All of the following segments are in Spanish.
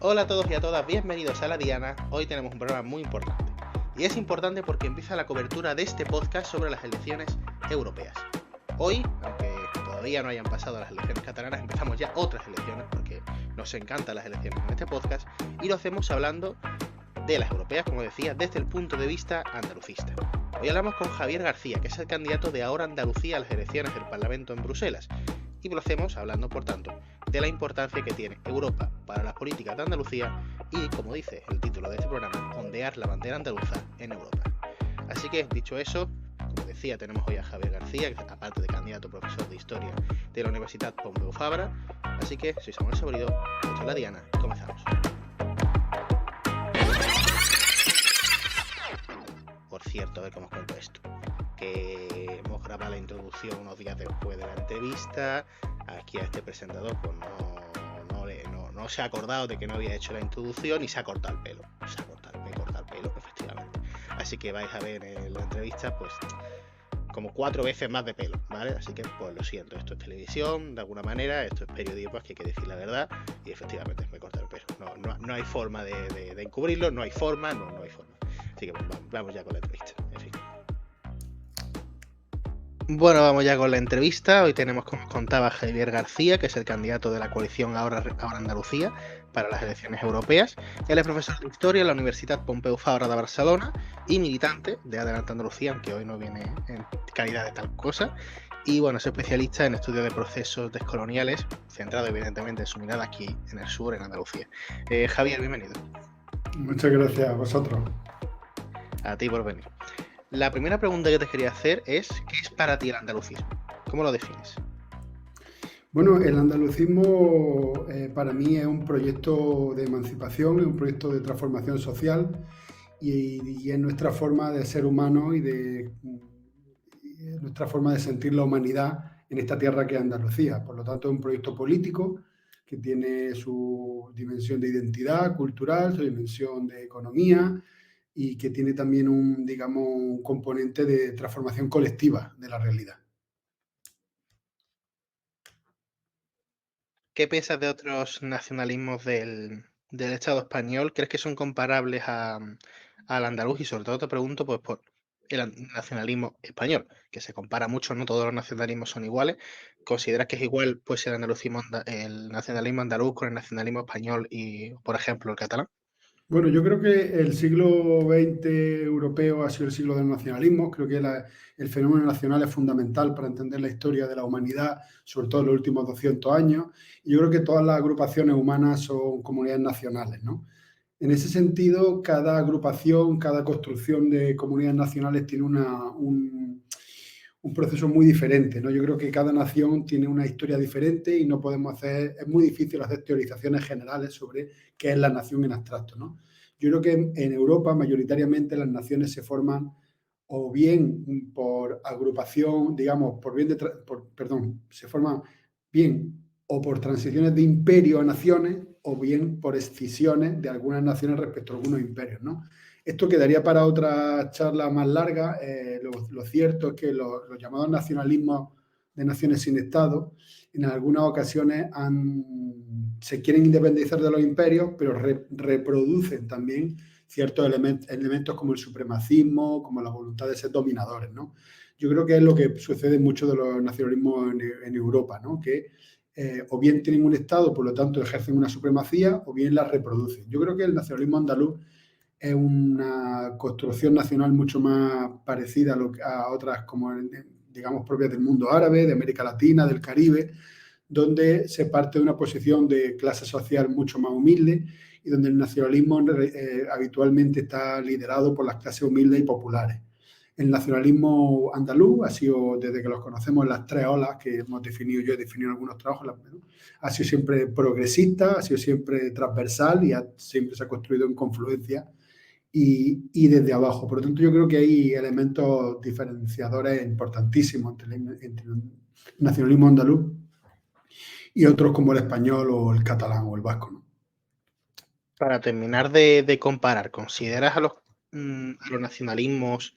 Hola a todos y a todas, bienvenidos a La Diana. Hoy tenemos un programa muy importante. Y es importante porque empieza la cobertura de este podcast sobre las elecciones europeas. Hoy, aunque todavía no hayan pasado las elecciones catalanas, empezamos ya otras elecciones porque nos encantan las elecciones en este podcast y lo hacemos hablando de las europeas, como decía, desde el punto de vista andalucista. Hoy hablamos con Javier García, que es el candidato de Ahora Andalucía a las elecciones del Parlamento en Bruselas. Y lo hacemos hablando, por tanto, de la importancia que tiene Europa para las políticas de Andalucía y, como dice el título de este programa, ondear la bandera andaluza en Europa. Así que, dicho eso, como decía, tenemos hoy a Javier García, que aparte de candidato profesor de Historia de la Universidad Pompeu Fabra. Así que, soy Samuel Sobrido, esto es La Diana y comenzamos. Por cierto, a ver cómo os cuento esto. Que hemos grabado la introducción unos días después de la entrevista. Aquí a este presentador pues no se ha acordado de que no había hecho la introducción y se ha cortado el pelo. Se ha cortado el pelo, efectivamente. Así que vais a ver en la entrevista pues como 4 veces más de pelo, ¿vale? Así que pues lo siento, esto es televisión, de alguna manera, esto es periodismo, pues que hay que decir la verdad y efectivamente me he cortado el pelo. No hay forma de encubrirlo, no hay forma. Así que pues, vamos ya con la entrevista, en fin. Bueno, vamos ya con la entrevista. Hoy tenemos, como os contaba, a Javier García, que es el candidato de la coalición Ahora Andalucía para las elecciones europeas. Él es profesor de Historia en la Universidad Pompeu Fabra de Barcelona y militante de Adelante Andalucía, aunque hoy no viene en calidad de tal cosa. Y bueno, es especialista en estudios de procesos descoloniales, centrado evidentemente en su mirada aquí en el sur, en Andalucía. Javier, bienvenido. Muchas gracias a vosotros. A ti por venir. La primera pregunta que te quería hacer es, ¿qué es para ti el andalucismo? ¿Cómo lo defines? Bueno, el andalucismo para mí es un proyecto de emancipación, es un proyecto de transformación social y es nuestra forma de ser humano y nuestra forma de sentir la humanidad en esta tierra que es Andalucía. Por lo tanto, es un proyecto político que tiene su dimensión de identidad cultural, su dimensión de economía y que tiene también un componente de transformación colectiva de la realidad. ¿Qué piensas de otros nacionalismos del Estado español? ¿Crees que son comparables al andaluz? Y sobre todo te pregunto pues, por el nacionalismo español, que se compara mucho, no todos los nacionalismos son iguales. ¿Consideras que es igual pues, el nacionalismo andaluz con el nacionalismo español y, por ejemplo, el catalán? Bueno, yo creo que el siglo XX europeo ha sido el siglo del nacionalismo. Creo que el fenómeno nacional es fundamental para entender la historia de la humanidad, sobre todo en los últimos 200 años. Y yo creo que todas las agrupaciones humanas son comunidades nacionales, ¿no? En ese sentido, cada agrupación, cada construcción de comunidades nacionales tiene un proceso muy diferente, ¿no? Yo creo que cada nación tiene una historia diferente y no podemos es muy difícil hacer teorizaciones generales sobre qué es la nación en abstracto, ¿no? Yo creo que en Europa mayoritariamente las naciones se forman o bien por agrupación, digamos, se forman bien o por transiciones de imperio a naciones o bien por escisiones de algunas naciones respecto a algunos imperios, ¿no? Esto quedaría para otra charla más larga. Lo cierto es que los llamados nacionalismos de naciones sin Estado en algunas ocasiones se quieren independizar de los imperios, pero reproducen también ciertos elementos como el supremacismo, como la voluntad de ser dominadores, ¿no? Yo creo que es lo que sucede en muchos de los nacionalismos en Europa, ¿no? Que o bien tienen un Estado, por lo tanto ejercen una supremacía, o bien la reproducen. Yo creo que el nacionalismo andaluz es una construcción nacional mucho más parecida a otras como, digamos, propias del mundo árabe, de América Latina, del Caribe, donde se parte de una posición de clase social mucho más humilde y donde el nacionalismo habitualmente está liderado por las clases humildes y populares. El nacionalismo andaluz ha sido, desde que los conocemos, las 3 olas que hemos definido, yo he definido en algunos trabajos, ha sido siempre progresista, ha sido siempre transversal y siempre se ha construido en confluencia y desde abajo. Por lo tanto, yo creo que hay elementos diferenciadores importantísimos entre el nacionalismo andaluz y otros como el español o el catalán o el vasco, ¿no? Para terminar de comparar, ¿consideras a los nacionalismos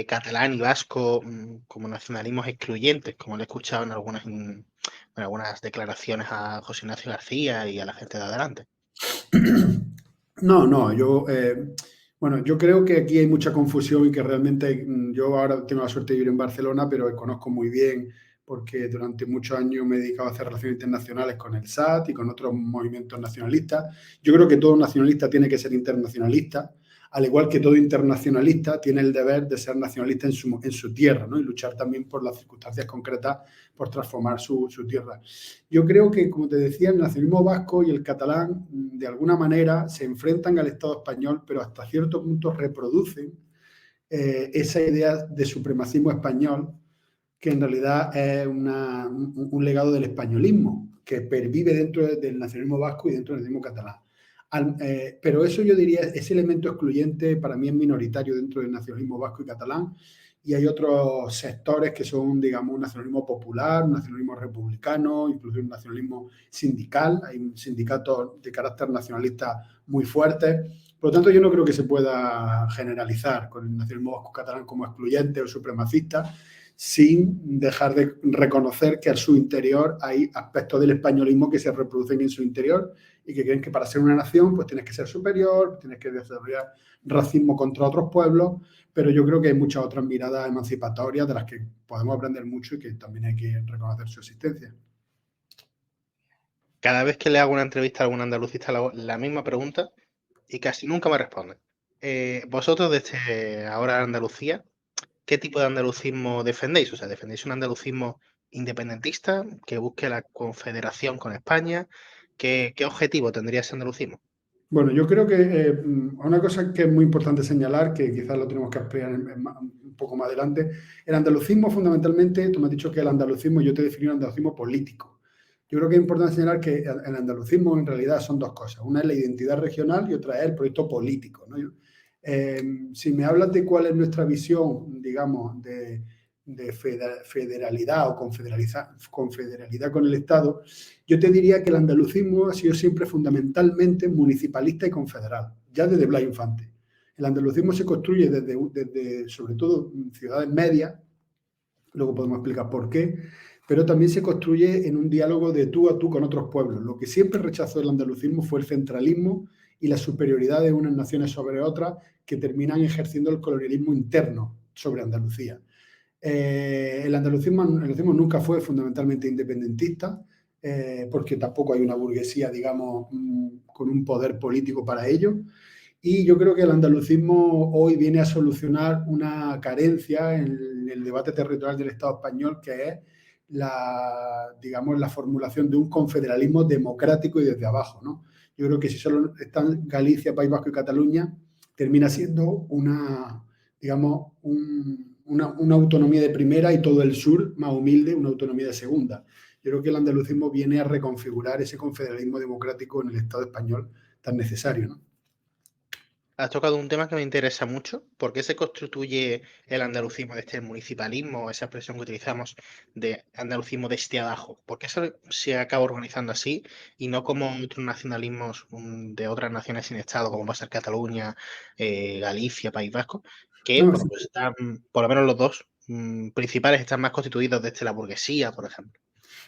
catalán y vasco como nacionalismos excluyentes, como le he escuchado en algunas declaraciones a José Ignacio García y a la gente de Adelante? No, bueno, yo creo que aquí hay mucha confusión y que realmente yo ahora tengo la suerte de vivir en Barcelona, pero conozco muy bien porque durante muchos años me he dedicado a hacer relaciones internacionales con el SAT y con otros movimientos nacionalistas. Yo creo que todo nacionalista tiene que ser internacionalista, al igual que todo internacionalista tiene el deber de ser nacionalista en su tierra, ¿no? Y luchar también por las circunstancias concretas por transformar su tierra. Yo creo que, como te decía, el nacionalismo vasco y el catalán, de alguna manera, se enfrentan al Estado español, pero hasta cierto punto reproducen esa idea de supremacismo español, que en realidad es un legado del españolismo, que pervive dentro del nacionalismo vasco y dentro del nacionalismo catalán. Pero eso yo diría, ese elemento excluyente para mí es minoritario dentro del nacionalismo vasco y catalán, y hay otros sectores que son, digamos, un nacionalismo popular, un nacionalismo republicano, incluso un nacionalismo sindical. Hay un sindicato de carácter nacionalista muy fuerte. Por lo tanto, yo no creo que se pueda generalizar con el nacionalismo vasco catalán como excluyente o supremacista, sin dejar de reconocer que a su interior hay aspectos del españolismo que se reproducen en su interior y que creen que para ser una nación pues tienes que ser superior, tienes que desarrollar racismo contra otros pueblos, pero yo creo que hay muchas otras miradas emancipatorias de las que podemos aprender mucho y que también hay que reconocer su existencia. Cada vez que le hago una entrevista a algún andalucista, le hago la misma pregunta y casi nunca me responden. Vosotros desde ahora Andalucía, ¿qué tipo de andalucismo defendéis? O sea, ¿defendéis un andalucismo independentista que busque la confederación con España? ¿Qué objetivo tendría ese andalucismo? Bueno, yo creo que una cosa que es muy importante señalar, que quizás lo tenemos que ampliar un poco más adelante, el andalucismo fundamentalmente, tú me has dicho que el andalucismo, yo te defino el andalucismo político. Yo creo que es importante señalar que el andalucismo en realidad son dos cosas. Una es la identidad regional y otra es el proyecto político, ¿no? Si me hablas de cuál es nuestra visión, digamos, de federalidad o confederalidad con el Estado, yo te diría que el andalucismo ha sido siempre fundamentalmente municipalista y confederal, ya desde Blas Infante. El andalucismo se construye desde sobre todo, ciudades medias, luego podemos explicar por qué, pero también se construye en un diálogo de tú a tú con otros pueblos. Lo que siempre rechazó el andalucismo fue el centralismo y la superioridad de unas naciones sobre otras que terminan ejerciendo el colonialismo interno sobre Andalucía. El andalucismo nunca fue fundamentalmente independentista, porque tampoco hay una burguesía, digamos, con un poder político para ello. Y yo creo que el andalucismo hoy viene a solucionar una carencia en el debate territorial del Estado español, que es digamos, la formulación de un confederalismo democrático y desde abajo, ¿no? Yo creo que si solo están Galicia, País Vasco y Cataluña, termina siendo digamos, una autonomía de primera y todo el sur más humilde, una autonomía de segunda. Yo creo que el andalucismo viene a reconfigurar ese confederalismo democrático en el Estado español tan necesario, ¿no? Has tocado un tema que me interesa mucho. ¿Por qué se constituye el andalucismo desde el municipalismo, esa expresión que utilizamos de andalucismo desde abajo? ¿Por qué se acaba organizando así y no como otros nacionalismos de otras naciones sin Estado, como va a ser Cataluña, Galicia, País Vasco, que No, bueno, pues están, por lo menos los dos principales están más constituidos desde la burguesía, por ejemplo?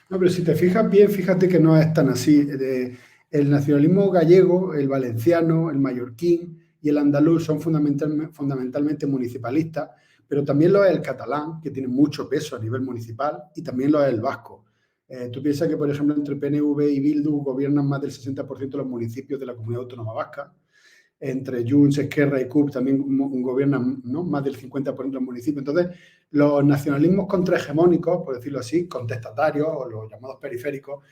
no, pero si te fijas bien, fíjate que no es tan así. El nacionalismo gallego, el valenciano, el mallorquín y el andaluz son fundamentalmente municipalistas, pero también lo es el catalán, que tiene mucho peso a nivel municipal, y también lo es el vasco. Tú piensas que, por ejemplo, entre PNV y Bildu gobiernan más del 60% de los municipios de la Comunidad Autónoma Vasca. Entre Junts, Esquerra y CUP también gobiernan, ¿no?, más del 50% de los municipios. Entonces, los nacionalismos contrahegemónicos, por decirlo así, contestatarios o los llamados periféricos,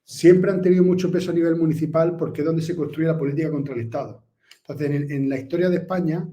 siempre han tenido mucho peso a nivel municipal porque es donde se construye la política contra el Estado. Entonces, en la historia de España,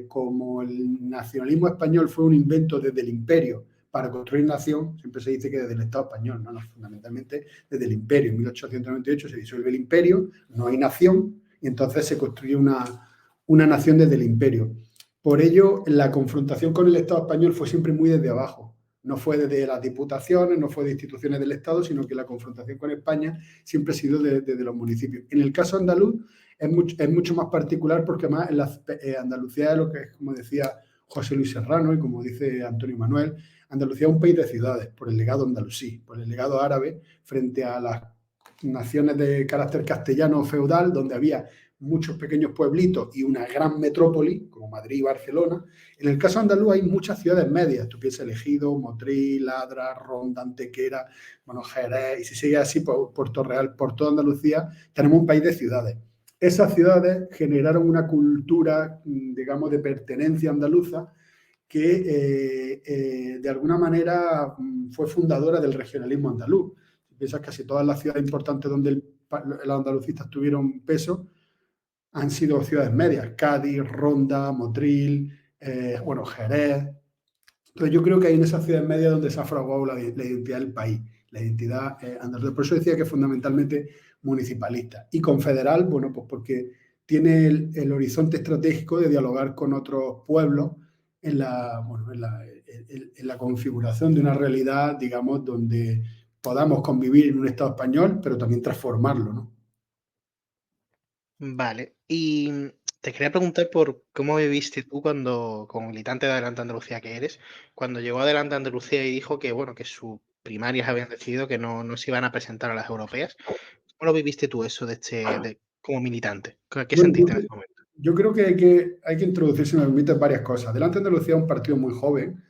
como el nacionalismo español fue un invento desde el imperio para construir nación, siempre se dice que desde el Estado español, no, fundamentalmente desde el imperio. En 1898 se disuelve el imperio, no hay nación, y entonces se construye una nación desde el imperio. Por ello, la confrontación con el Estado español fue siempre muy desde abajo. No fue desde las diputaciones, no fue de instituciones del Estado, sino que la confrontación con España siempre ha sido desde los municipios. En el caso andaluz es mucho más particular porque además en Andalucía es lo que es, como decía José Luis Serrano y como dice Antonio Manuel, Andalucía es un país de ciudades por el legado andalusí, por el legado árabe frente a las naciones de carácter castellano feudal, donde había muchos pequeños pueblitos y una gran metrópoli, como Madrid y Barcelona. En el caso andaluz hay muchas ciudades medias. Tú piensas Ejido, Motril, Ladra, Ronda, Antequera, bueno, Jerez, y si sigue así, por Puerto Real, por toda Andalucía, tenemos un país de ciudades. Esas ciudades generaron una cultura, digamos, de pertenencia andaluza que de alguna manera fue fundadora del regionalismo andaluz. Si piensas casi todas las ciudades importantes donde los andalucistas tuvieron peso han sido ciudades medias, Cádiz, Ronda, Motril, bueno, Jerez. Entonces yo creo que hay en esas ciudades medias donde se ha fraguado la identidad del país, la identidad andaluza. Por eso decía que es fundamentalmente municipalista. Y confederal, bueno, pues porque tiene el horizonte estratégico de dialogar con otros pueblos en la, bueno, en la configuración de una realidad, digamos, donde podamos convivir en un Estado español, pero también transformarlo, ¿no? Vale. Y te quería preguntar por cómo viviste tú cuando, como militante de Adelante Andalucía que eres, cuando llegó Adelante Andalucía y dijo que, bueno, que sus primarias habían decidido que no se iban a presentar a las europeas. ¿Cómo lo viviste tú eso como militante? ¿Qué Bueno, sentiste en ese momento? yo creo que hay que introducir, si me permite, varias cosas. Adelante Andalucía es un partido muy joven.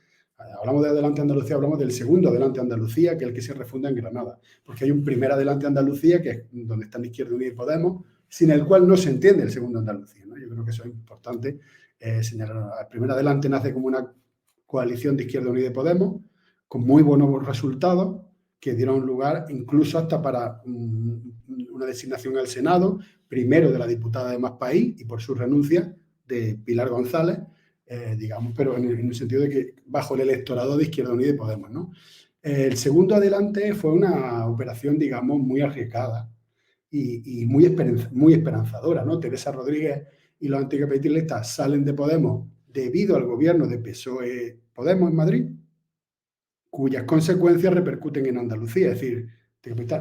Hablamos de Adelante Andalucía, hablamos del segundo Adelante Andalucía, que es el que se refunda en Granada. Porque hay un primer Adelante Andalucía, que es donde están Izquierda Unida y Podemos, sin el cual no se entiende el segundo Andalucía, ¿no? Yo creo que eso es importante señalar. El primer Adelante nace como una coalición de Izquierda Unida y Podemos, con muy buenos resultados, que dieron lugar incluso hasta para una designación al Senado, primero de la diputada de Más País y por su renuncia de Pilar González, digamos, pero en el sentido de que bajo el electorado de Izquierda Unida y Podemos, ¿no? El segundo adelante fue una operación, digamos, muy arriesgada y muy esperanzadora, ¿no? Teresa Rodríguez y los anticapitalistas salen de Podemos debido al gobierno de PSOE-Podemos en Madrid, cuyas consecuencias repercuten en Andalucía. Es decir,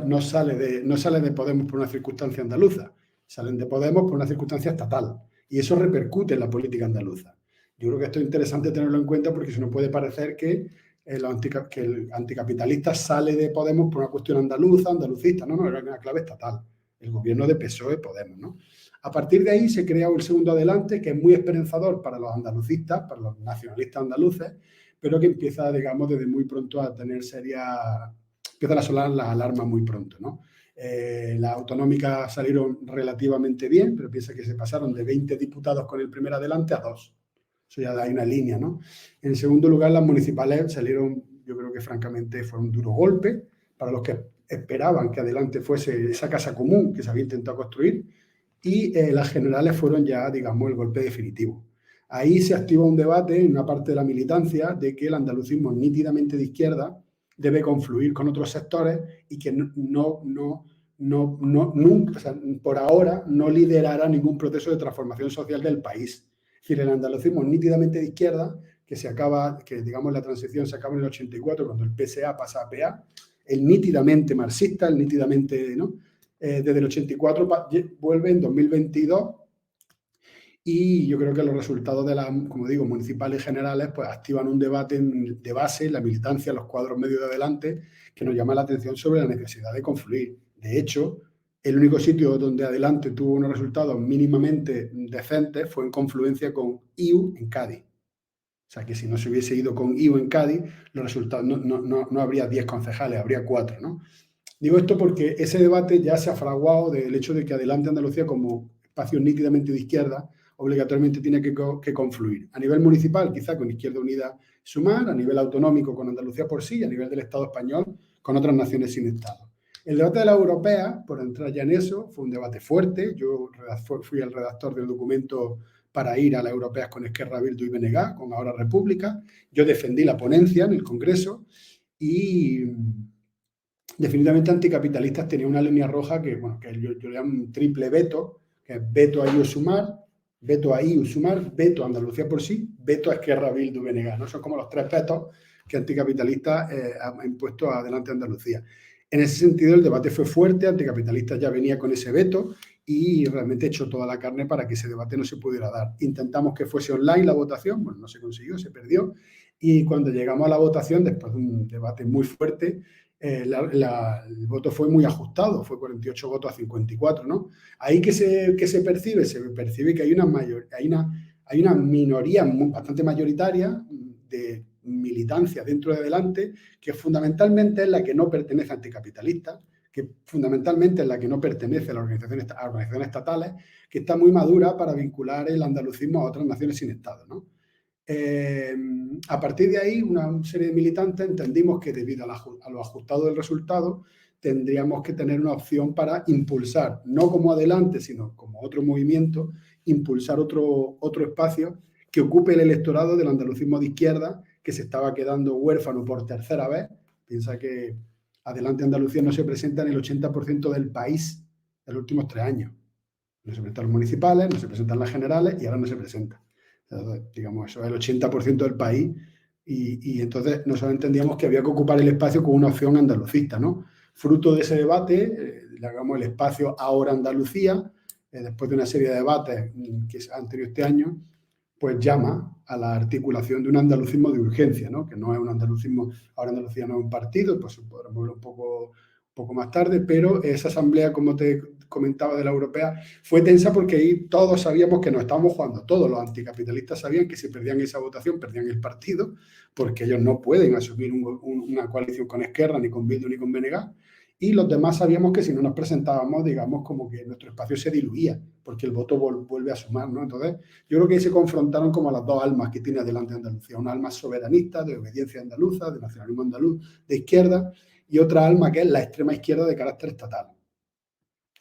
no sale de Podemos por una circunstancia andaluza, salen de Podemos por una circunstancia estatal. Y eso repercute en la política andaluza. Yo creo que esto es interesante tenerlo en cuenta porque si no puede parecer que el anticapitalista sale de Podemos por una cuestión andalucista. No, era una clave estatal. El gobierno de PSOE-Podemos, ¿no? A partir de ahí se crea el segundo adelante, que es muy esperanzador para los andalucistas, para los nacionalistas andaluces, pero que empieza, digamos, desde muy pronto a tener empiezan a sonar las alarmas muy pronto, ¿no? Las autonómicas salieron relativamente bien, pero piensa que se pasaron de 20 diputados con el primer adelante a 2. Eso ya da una línea, ¿no? En segundo lugar, las municipales salieron, yo creo que francamente fue un duro golpe para los que esperaban que adelante fuese esa casa común que se había intentado construir, y las generales fueron ya, digamos, el golpe definitivo. Ahí se activa un debate en una parte de la militancia de que el andalucismo nítidamente de izquierda debe confluir con otros sectores y que nunca, o sea, por ahora no liderará ningún proceso de transformación social del país. Es decir, el andalucismo nítidamente de izquierda, que digamos la transición se acaba en el 84 cuando el PSA pasa a PA, el nítidamente marxista, el nítidamente, ¿no? Desde el 84 vuelve en 2022 y yo creo que los resultados de las, como digo, municipales y generales, pues activan un debate de base, la militancia, los cuadros medios de adelante, que nos llama la atención sobre la necesidad de confluir. De hecho, el único sitio donde adelante tuvo unos resultados mínimamente decentes fue en confluencia con IU en Cádiz. O sea, que si no se hubiese ido con IU en Cádiz, los resultados no habría 10 concejales, habría 4, ¿no? Digo esto porque ese debate ya se ha fraguado del hecho de que Adelante Andalucía, como espacio nítidamente de izquierda, obligatoriamente tiene que confluir. A nivel municipal, quizá con Izquierda Unida Sumar, a nivel autonómico con Andalucía por sí, y a nivel del Estado español con otras naciones sin Estado. El debate de la europea, por entrar ya en eso, fue un debate fuerte. Yo fui el redactor del documento para ir a las europeas con Esquerra Bildu y BNG, con Ahora República. Yo defendí la ponencia en el Congreso y definitivamente anticapitalistas tenía una línea roja que, bueno, que yo le llamo un triple veto, que es veto a IU Sumar, veto a IU Sumar, veto a Andalucía por sí, veto a Esquerra Bildu BNG, ¿no? Son como los 3 vetos que anticapitalistas han impuesto adelante a Andalucía. En ese sentido, el debate fue fuerte, anticapitalistas ya venía con ese veto y realmente echó toda la carne para que ese debate no se pudiera dar. Intentamos que fuese online la votación, bueno, no se consiguió, se perdió, y cuando llegamos a la votación, después de un debate muy fuerte, el voto fue muy ajustado, fue 48 votos a 54, ¿no? Ahí que se percibe, que hay una minoría bastante mayoritaria de militancia dentro de Adelante, que fundamentalmente es la que no pertenece a anticapitalistas, que fundamentalmente es la que no pertenece a las organizaciones estatales, que está muy madura para vincular el andalucismo a otras naciones sin Estado, ¿no? A partir de ahí, una serie de militantes entendimos que debido a lo ajustado del resultado, tendríamos que tener una opción para impulsar, no como Adelante, sino como otro movimiento, impulsar otro espacio que ocupe el electorado del andalucismo de izquierda, que se estaba quedando huérfano por tercera vez. Piensa que Adelante Andalucía no se presenta en el 80% del país en los últimos 3 años. No se presentan los municipales, no se presentan las generales y ahora no se presenta. Entonces, digamos, eso es el 80% del país y entonces nosotros entendíamos que había que ocupar el espacio con una opción andalucista, ¿no? Fruto de ese debate, le hagamos el espacio Ahora Andalucía, después de una serie de debates que han tenido este año, pues llama a la articulación de un andalucismo de urgencia, ¿no? Que no es un andalucismo, Ahora Andalucía no es un partido, pues podremos verlo un poco más tarde, pero esa asamblea, como te comentaba, de la europea, fue tensa porque ahí todos sabíamos que nos estábamos jugando, todos los anticapitalistas sabían que si perdían esa votación, perdían el partido, porque ellos no pueden asumir una coalición con Esquerra, ni con Bildu, ni con BNG, y los demás sabíamos que si no nos presentábamos, digamos, como que nuestro espacio se diluía, porque el voto vuelve a sumar, ¿no? Entonces, yo creo que ahí se confrontaron como las dos almas que tiene adelante Andalucía, una alma soberanista, de obediencia andaluza, de nacionalismo andaluz, de izquierda, y otra alma que es la extrema izquierda de carácter estatal,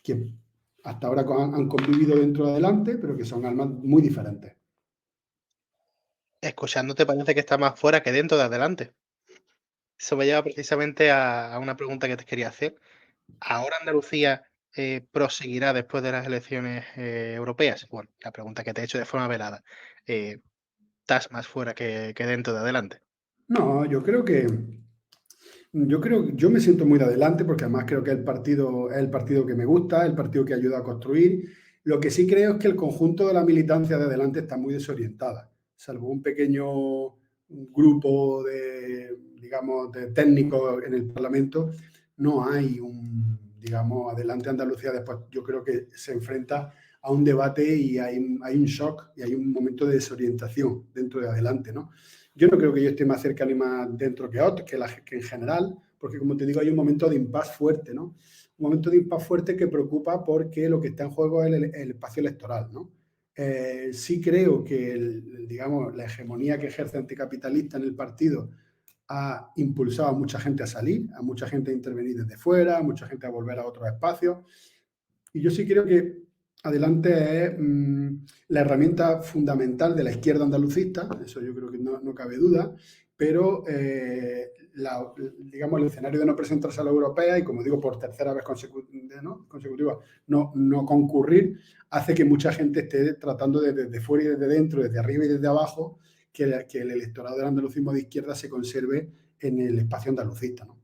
que hasta ahora han convivido dentro de Adelante, pero que son almas muy diferentes. Escuchándote parece que está más fuera que dentro de Adelante. Eso me lleva precisamente a una pregunta que te quería hacer. ¿Ahora Andalucía proseguirá después de las elecciones europeas? Bueno, la pregunta que te he hecho de forma velada. ¿Estás más fuera que dentro de Adelante? No, yo me siento muy de Adelante porque además creo que es el partido que me gusta, el partido que ayuda a construir. Lo que sí creo es que el conjunto de la militancia de Adelante está muy desorientada, salvo un pequeño grupo de, digamos, de técnicos en el Parlamento, no hay digamos, Adelante Andalucía después. Yo creo que se enfrenta a un debate y hay un shock y hay un momento de desorientación dentro de Adelante, ¿no? Yo no creo que yo esté más cerca ni más dentro que otros, que en general, porque como te digo, hay un momento de impasse fuerte, ¿no? Un momento de impasse fuerte que preocupa porque lo que está en juego es el espacio electoral, ¿no? Sí creo que, digamos, la hegemonía que ejerce anticapitalista en el partido ha impulsado a mucha gente a salir, a mucha gente a intervenir desde fuera, a mucha gente a volver a otros espacios. Y yo sí creo que Adelante es la herramienta fundamental de la izquierda andalucista, eso yo creo que no cabe duda, pero digamos el escenario de no presentarse a la europea y, como digo, por tercera vez consecutiva no concurrir, hace que mucha gente esté tratando desde fuera y desde dentro, desde arriba y desde abajo, que el electorado del andalucismo de izquierda se conserve en el espacio andalucista, ¿no?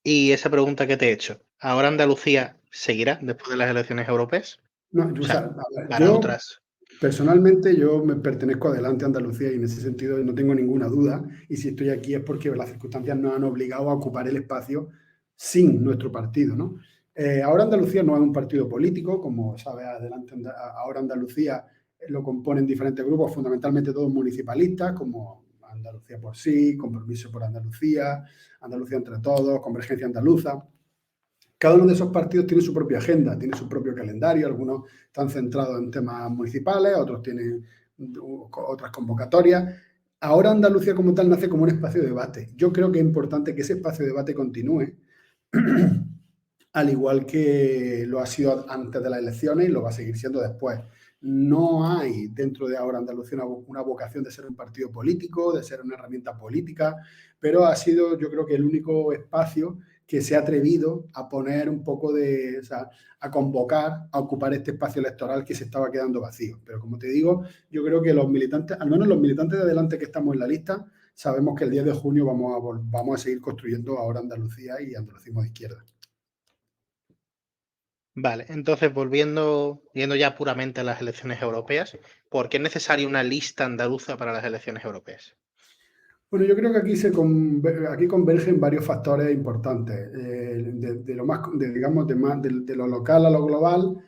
Y esa pregunta que te he hecho, ¿ahora Andalucía seguirá después de las elecciones europeas? No, O o sea, sea, a ver, para otras. personalmente yo me pertenezco a Adelante Andalucía y en ese sentido no tengo ninguna duda. Y si estoy aquí es porque las circunstancias nos han obligado a ocupar el espacio sin nuestro partido, ¿no? Ahora Andalucía no es un partido político, como sabe, Ahora Andalucía lo componen diferentes grupos, fundamentalmente todos municipalistas, como Andalucía por Sí, Compromiso por Andalucía, Andalucía entre Todos, Convergencia Andaluza. Cada uno de esos partidos tiene su propia agenda, tiene su propio calendario, algunos están centrados en temas municipales, otros tienen otras convocatorias. Ahora Andalucía como tal nace como un espacio de debate. Yo creo que es importante que ese espacio de debate continúe, al igual que lo ha sido antes de las elecciones y lo va a seguir siendo después. No hay dentro de Ahora Andalucía una vocación de ser un partido político, de ser una herramienta política, pero ha sido, yo creo que el único espacio que se ha atrevido a poner un poco de, o sea, a convocar, a ocupar este espacio electoral que se estaba quedando vacío. Pero como te digo, yo creo que los militantes, al menos los militantes de Adelante que estamos en la lista, sabemos que el 10 de junio vamos a seguir construyendo Ahora Andalucía y andalucismo de izquierda. Vale, entonces yendo ya puramente a las elecciones europeas, ¿por qué es necesaria una lista andaluza para las elecciones europeas? Bueno, yo creo que aquí convergen varios factores importantes. De lo más, digamos, de lo local a lo global,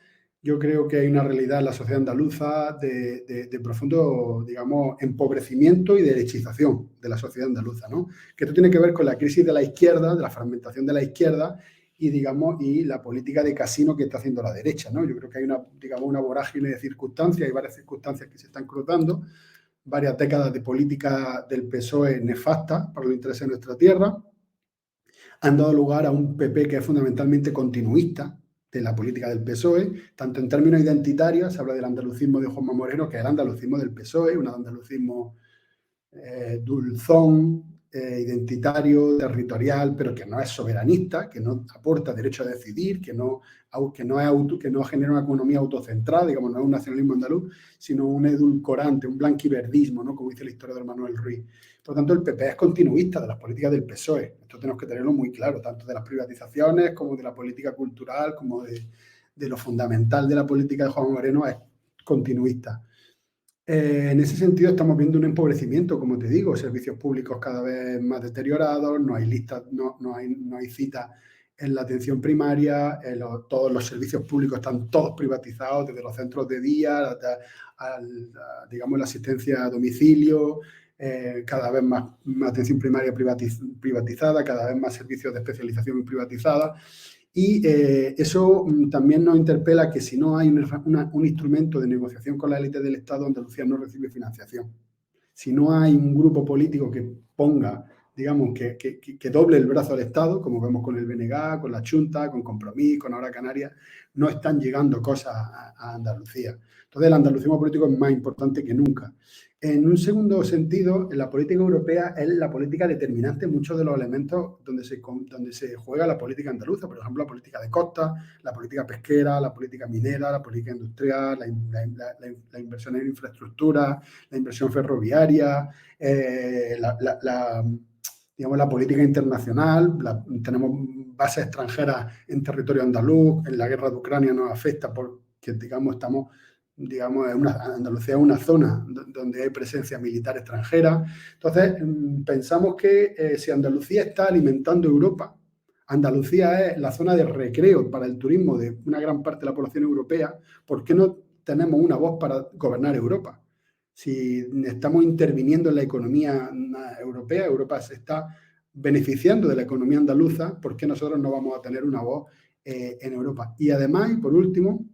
yo creo que hay una realidad en la sociedad andaluza de profundo, digamos, empobrecimiento y derechización de la sociedad andaluza, ¿no? Que esto tiene que ver con la crisis de la izquierda, de la fragmentación de la izquierda y, digamos, y la política de casino que está haciendo la derecha, ¿no? Yo creo que hay digamos, una vorágine de circunstancias, hay varias circunstancias que se están cruzando, varias décadas de política del PSOE nefasta para los intereses de nuestra tierra, han dado lugar a un PP que es fundamentalmente continuista de la política del PSOE, tanto en términos identitarios, se habla del andalucismo de Juanma Moreno, que es el andalucismo del PSOE, un andalucismo dulzón, identitario, territorial, pero que no es soberanista, que no aporta derecho a decidir, que no genera una economía autocentrada, digamos, no es un nacionalismo andaluz, sino un edulcorante, un blanquiverdismo, ¿no? Como dice el historiador Manuel Ruiz. Por lo tanto, el PP es continuista de las políticas del PSOE. Esto tenemos que tenerlo muy claro, tanto de las privatizaciones como de la política cultural, como de lo fundamental de la política de Juan Moreno, es continuista. En ese sentido estamos viendo un empobrecimiento, como te digo, servicios públicos cada vez más deteriorados, no hay listas, no hay citas en la atención primaria, todos los servicios públicos están todos privatizados, desde los centros de día hasta digamos, la asistencia a domicilio, cada vez más atención primaria privatizada, cada vez más servicios de especialización privatizada. Y eso también nos interpela que si no hay un instrumento de negociación con la élite del Estado, Andalucía no recibe financiación. Si no hay un grupo político que ponga, digamos, que doble el brazo al Estado, como vemos con el BNG, con la Junta, con Compromís, con Ahora Canarias, no están llegando cosas a Andalucía. Entonces, el andalucismo político es más importante que nunca. En un segundo sentido, la política europea es la política determinante en muchos de los elementos donde se juega la política andaluza, por ejemplo, la política de costa, la política pesquera, la política minera, la política industrial, la inversión en infraestructura, la inversión ferroviaria, digamos, la política internacional, tenemos bases extranjeras en territorio andaluz, en la guerra de Ucrania nos afecta porque, digamos, Andalucía es una zona donde hay presencia militar extranjera. Entonces, pensamos que si Andalucía está alimentando Europa, Andalucía es la zona de recreo para el turismo de una gran parte de la población europea, ¿por qué no tenemos una voz para gobernar Europa? Si estamos interviniendo en la economía europea, Europa se está beneficiando de la economía andaluza, ¿por qué nosotros no vamos a tener una voz en Europa? Y además, y por último,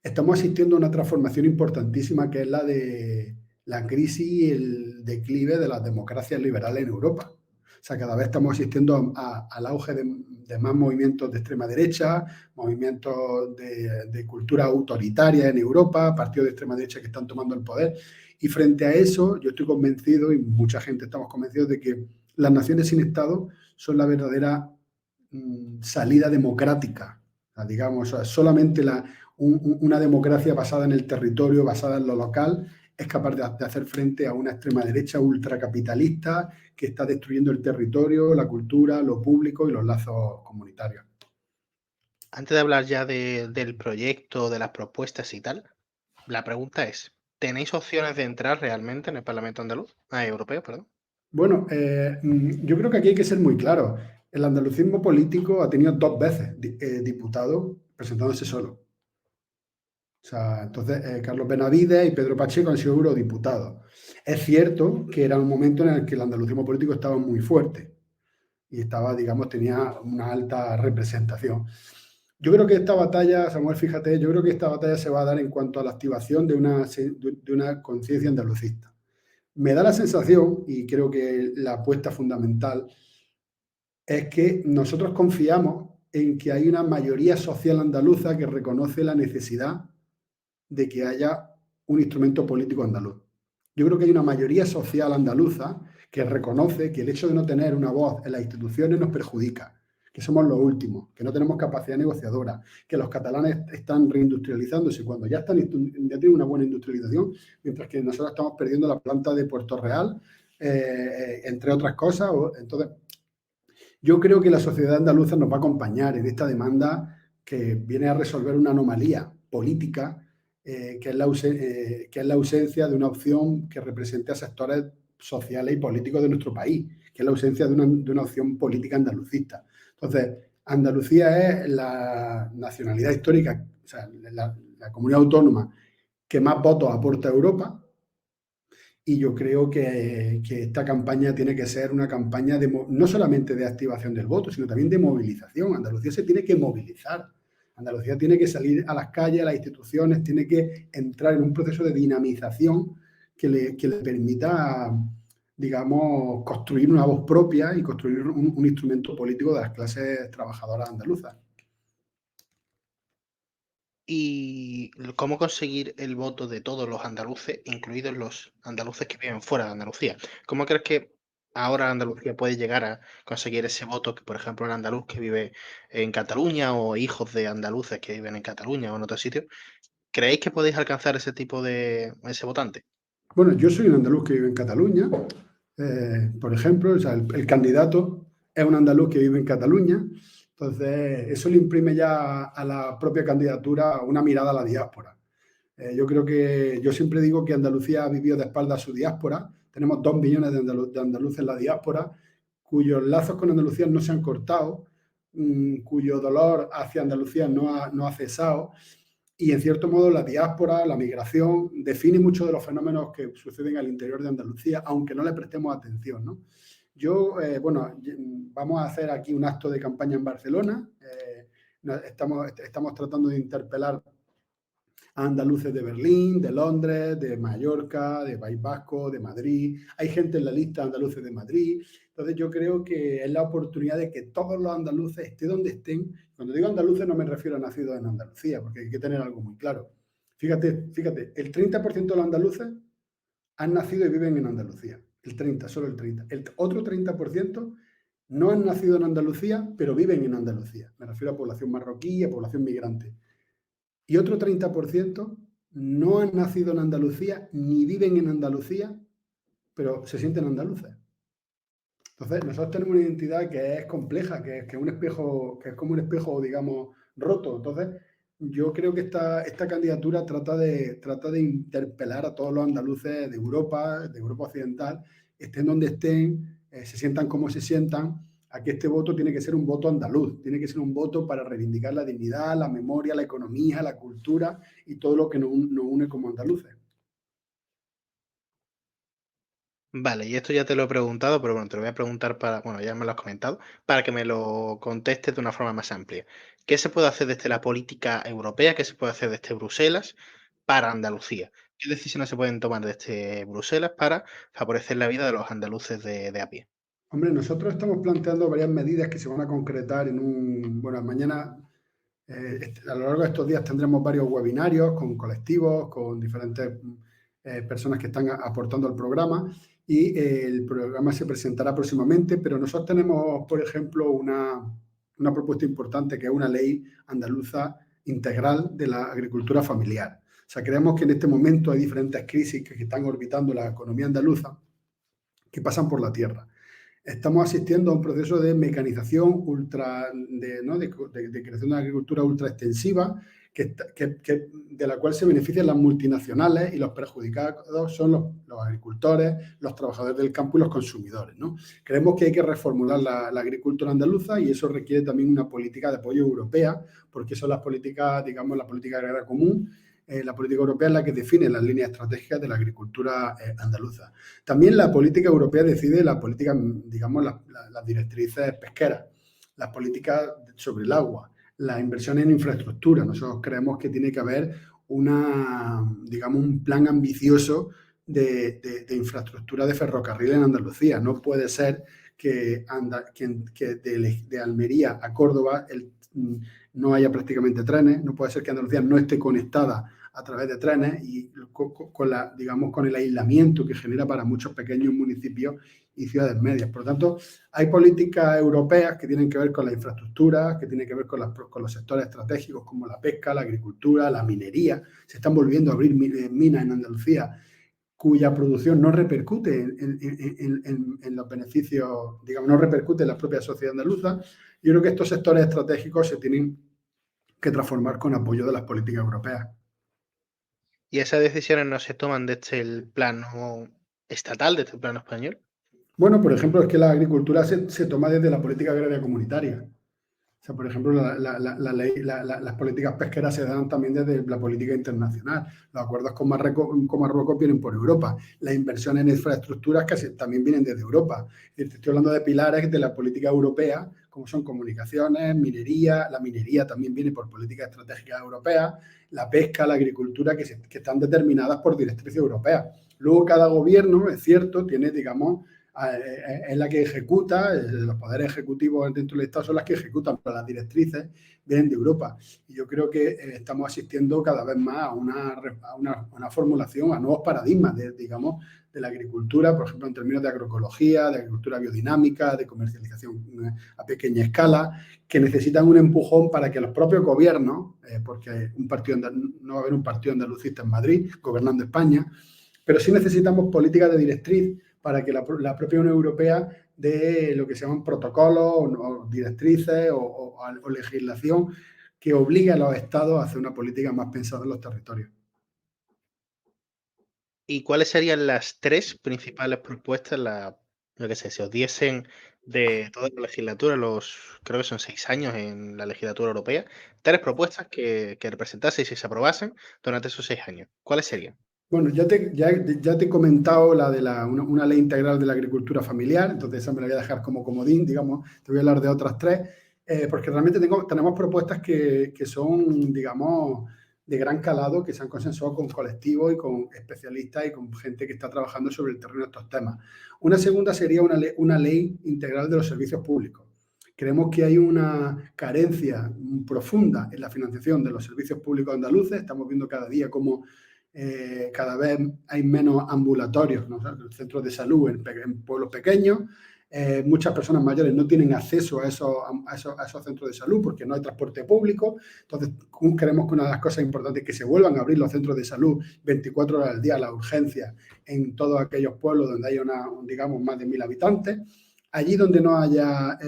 estamos asistiendo a una transformación importantísima que es la de la crisis y el declive de las democracias liberales en Europa. O sea, cada vez estamos asistiendo al auge de más movimientos de extrema derecha, movimientos de cultura autoritaria en Europa, partidos de extrema derecha que están tomando el poder. Y frente a eso, yo estoy convencido, y mucha gente estamos convencidos, de que las naciones sin Estado son la verdadera salida democrática. O sea, digamos, solamente una democracia basada en el territorio, basada en lo local, es capaz de hacer frente a una extrema derecha ultracapitalista que está destruyendo el territorio, la cultura, lo público y los lazos comunitarios. Antes de hablar ya del proyecto, de las propuestas y tal, la pregunta es, ¿tenéis opciones de entrar realmente en el Parlamento andaluz? Europeo, perdón. Bueno, yo creo que aquí hay que ser muy claro. El andalucismo político ha tenido 2 veces diputado presentándose solo. O sea, entonces Carlos Benavides y Pedro Pacheco han sido eurodiputados. Es cierto que era un momento en el que el andalucismo político estaba muy fuerte y estaba, digamos, tenía una alta representación. Yo creo que esta batalla, Samuel, fíjate, yo creo que esta batalla se va a dar en cuanto a la activación de una conciencia andalucista. Me da la sensación, y creo que la apuesta fundamental, es que nosotros confiamos en que hay una mayoría social andaluza que reconoce la necesidad de que haya un instrumento político andaluz. Yo creo que hay una mayoría social andaluza que reconoce que el hecho de no tener una voz en las instituciones nos perjudica, que somos los últimos, que no tenemos capacidad negociadora, que los catalanes están reindustrializándose cuando ya tienen una buena industrialización, mientras que nosotros estamos perdiendo la planta de Puerto Real, entre otras cosas. Entonces, yo creo que la sociedad andaluza nos va a acompañar en esta demanda que viene a resolver una anomalía política, que es la ausencia de una opción que represente a sectores sociales y políticos de nuestro país, que es la ausencia de una opción política andalucista. Entonces, Andalucía es la nacionalidad histórica, o sea, la comunidad autónoma que más votos aporta a Europa, y yo creo que esta campaña tiene que ser una campaña no solamente de activación del voto, sino también de movilización. Andalucía se tiene que movilizar. Andalucía tiene que salir a las calles, a las instituciones, tiene que entrar en un proceso de dinamización que le permita, digamos, construir una voz propia y construir un instrumento político de las clases trabajadoras andaluzas. ¿Y cómo conseguir el voto de todos los andaluces, incluidos los andaluces que viven fuera de Andalucía? ¿Cómo crees que ahora Andalucía puede llegar a conseguir ese voto que, por ejemplo, el andaluz que vive en Cataluña o hijos de andaluces que viven en Cataluña o en otro sitio? ¿Creéis que podéis alcanzar ese tipo de ese votante? Bueno, yo soy un andaluz que vive en Cataluña, por ejemplo, o sea, el candidato es un andaluz que vive en Cataluña, entonces eso le imprime ya a la propia candidatura una mirada a la diáspora. Yo creo que, yo siempre digo que Andalucía ha vivido de espaldas a su diáspora, tenemos 2 millones de andaluces en la diáspora, cuyos lazos con Andalucía no se han cortado, cuyo dolor hacia Andalucía no ha cesado, y en cierto modo la diáspora, la migración, define muchos de los fenómenos que suceden al interior de Andalucía, aunque no le prestemos atención, ¿no? Yo, bueno, vamos a hacer aquí un acto de campaña en Barcelona. Estamos tratando de interpelar a andaluces de Berlín, de Londres, de Mallorca, de País Vasco, de Madrid. Hay gente en la lista de andaluces de Madrid. Entonces yo creo que es la oportunidad de que todos los andaluces, estén donde estén. Cuando digo andaluces no me refiero a nacidos en Andalucía, porque hay que tener algo muy claro. Fíjate, el 30% de los andaluces han nacido y viven en Andalucía. El 30, solo el 30. El otro 30% no han nacido en Andalucía, pero viven en Andalucía. Me refiero a población marroquí, a población migrante. Y otro 30% no han nacido en Andalucía ni viven en Andalucía, pero se sienten andaluces. Entonces, nosotros tenemos una identidad que es compleja, que es un espejo, que es como un espejo, digamos, roto. Entonces, yo creo que esta candidatura trata de interpelar a todos los andaluces de Europa Occidental, estén donde estén, se sientan como se sientan, a que este voto tiene que ser un voto andaluz, tiene que ser un voto para reivindicar la dignidad, la memoria, la economía, la cultura y todo lo que nos une como andaluces. Vale, y esto ya te lo he preguntado, pero bueno, te lo voy a preguntar para, bueno, ya me lo has comentado, para que me lo contestes de una forma más amplia. ¿Qué se puede hacer desde la política europea? ¿Qué se puede hacer desde Bruselas para Andalucía? ¿Qué decisiones se pueden tomar desde Bruselas para favorecer la vida de los andaluces de a pie? Hombre, nosotros estamos planteando varias medidas que se van a concretar bueno, mañana, a lo largo de estos días tendremos varios webinarios con colectivos, con diferentes personas que están aportando al programa, y el programa se presentará próximamente, pero nosotros tenemos, por ejemplo, una propuesta importante, que es una ley andaluza integral de la agricultura familiar. O sea, creemos que en este momento hay diferentes crisis que están orbitando la economía andaluza, que pasan por la tierra. Estamos asistiendo a un proceso de mecanización de creación de una agricultura ultra extensiva, de la cual se benefician las multinacionales, y los perjudicados son los agricultores, los trabajadores del campo y los consumidores, ¿no? Creemos que hay que reformular la agricultura andaluza, y eso requiere también una política de apoyo europea, porque son las políticas, digamos, la política agraria común. La política europea es la que define las líneas estratégicas de la agricultura andaluza. También la política europea decide la política, digamos, las directrices pesqueras, las políticas sobre el agua, las inversiones en infraestructura. Nosotros creemos que tiene que haber digamos, un plan ambicioso de infraestructura de ferrocarril en Andalucía. No puede ser que de Almería a Córdoba no haya prácticamente trenes, no puede ser que Andalucía no esté conectada a través de trenes, y con el aislamiento que genera para muchos pequeños municipios y ciudades medias. Por lo tanto, hay políticas europeas que tienen que ver con la infraestructura, que tienen que ver con los sectores estratégicos como la pesca, la agricultura, la minería. Se están volviendo a abrir minas en Andalucía, cuya producción no repercute en los beneficios, digamos, no repercute en la propia sociedad andaluza. Yo creo que estos sectores estratégicos se tienen que transformar con apoyo de las políticas europeas. Y esas decisiones no se toman desde el plano estatal desde el plano español? Bueno, por ejemplo, es que la agricultura se toma desde la política agraria comunitaria. O sea, por ejemplo, las políticas pesqueras se dan también desde la política internacional. Los acuerdos con Marruecos vienen por Europa. Las inversiones en infraestructuras casi también vienen desde Europa. Y te estoy hablando de pilares de la política europea, como son comunicaciones, minería. La minería también viene por políticas estratégicas europeas. La pesca, la agricultura, que están determinadas por directrices europeas. Luego, cada gobierno, es cierto, tiene, digamos, es la que ejecuta, los poderes ejecutivos dentro del Estado son las que ejecutan, pero las directrices vienen de Europa. Y yo creo que estamos asistiendo cada vez más a una formulación, a nuevos paradigmas, digamos, de la agricultura, por ejemplo, en términos de agroecología, de agricultura biodinámica, de comercialización a pequeña escala, que necesitan un empujón para que los propios gobiernos, porque no va a haber un partido andalucista en Madrid gobernando España, pero sí necesitamos políticas de directriz para que la propia Unión Europea dé lo que se llaman protocolos o directrices o legislación que obligue a los estados a hacer una política más pensada en los territorios. ¿Y cuáles serían las 3 principales propuestas, yo qué sé, si os diesen de toda la legislatura, creo que son 6 años en la legislatura europea, 3 propuestas que representaseis y se aprobasen durante esos 6 años? ¿Cuáles serían? Bueno, ya te he comentado la de una ley integral de la agricultura familiar, entonces esa me la voy a dejar como comodín, digamos, te voy a hablar de otras 3, porque realmente tenemos propuestas que son, digamos, de gran calado, que se han consensuado con colectivos y con especialistas y con gente que está trabajando sobre el terreno de estos temas. Una segunda sería una ley integral de los servicios públicos. Creemos que hay una carencia profunda en la financiación de los servicios públicos andaluces, estamos viendo cada día cómo cada vez hay menos ambulatorios, ¿no? Centros de salud en pueblos pequeños. Muchas personas mayores no tienen acceso a esos centros de salud porque no hay transporte público. Entonces, creemos que una de las cosas importantes es que se vuelvan a abrir los centros de salud 24 horas al día, la urgencia, en todos aquellos pueblos donde haya digamos, más de 1.000 habitantes. Allí donde no haya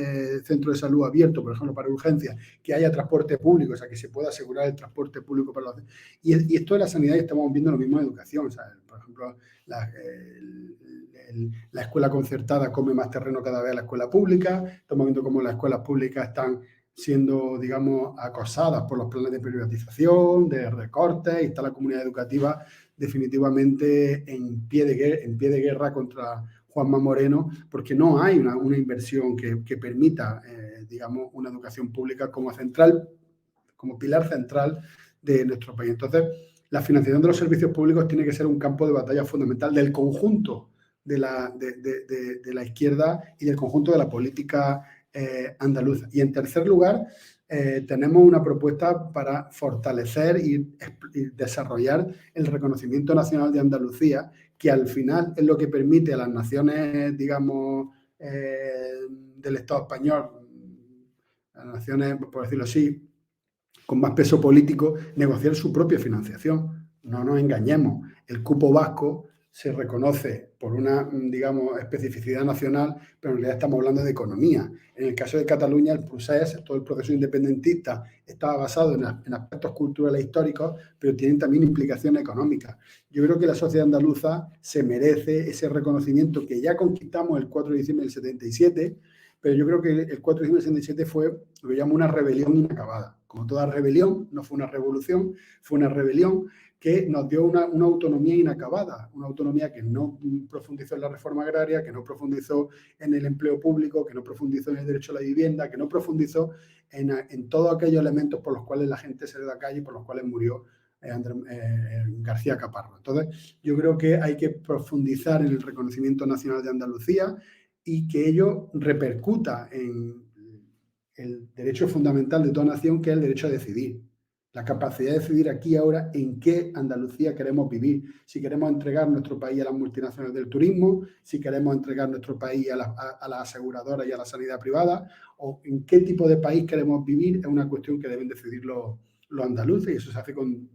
centro de salud abierto, por ejemplo, para urgencias, que haya transporte público, o sea, que se pueda asegurar el transporte público para los... Y esto de la sanidad estamos viendo lo mismo en educación. O sea, por ejemplo, la escuela concertada come más terreno cada vez a la escuela pública. Estamos viendo cómo las escuelas públicas están siendo, digamos, acosadas por los planes de privatización, de recortes, y está la comunidad educativa definitivamente en pie de guerra contra Juanma Moreno, porque no hay una inversión que permita, digamos, una educación pública como pilar central de nuestro país. Entonces, la financiación de los servicios públicos tiene que ser un campo de batalla fundamental del conjunto de la izquierda y del conjunto de la política andaluza. Y en tercer lugar, tenemos una propuesta para fortalecer y desarrollar el reconocimiento nacional de Andalucía, que al final es lo que permite a las naciones, digamos, del Estado español, a las naciones, por decirlo así, con más peso político, negociar su propia financiación. No nos engañemos, el cupo vasco se reconoce por una, digamos, especificidad nacional, pero en realidad estamos hablando de economía. En el caso de Cataluña, el procés, todo el proceso independentista estaba basado en aspectos culturales e históricos, pero tienen también implicaciones económicas. Yo creo que la sociedad andaluza se merece ese reconocimiento que ya conquistamos el 4 de diciembre del 77, pero yo creo que el 4 de diciembre del 77 fue lo que llamo una rebelión inacabada. Como toda rebelión, no fue una revolución, fue una rebelión que nos dio una autonomía inacabada, una autonomía que no profundizó en la reforma agraria, que no profundizó en el empleo público, que no profundizó en el derecho a la vivienda, que no profundizó en todos aquellos elementos por los cuales la gente se dio a la calle y por los cuales murió García Caparro. Entonces, yo creo que hay que profundizar en el reconocimiento nacional de Andalucía y que ello repercuta en el derecho fundamental de toda nación, que es el derecho a decidir. La capacidad de decidir aquí y ahora en qué Andalucía queremos vivir. Si queremos entregar nuestro país a las multinacionales del turismo, si queremos entregar nuestro país a las aseguradoras y a la sanidad privada, o en qué tipo de país queremos vivir, es una cuestión que deben decidir los andaluces, y eso se hace con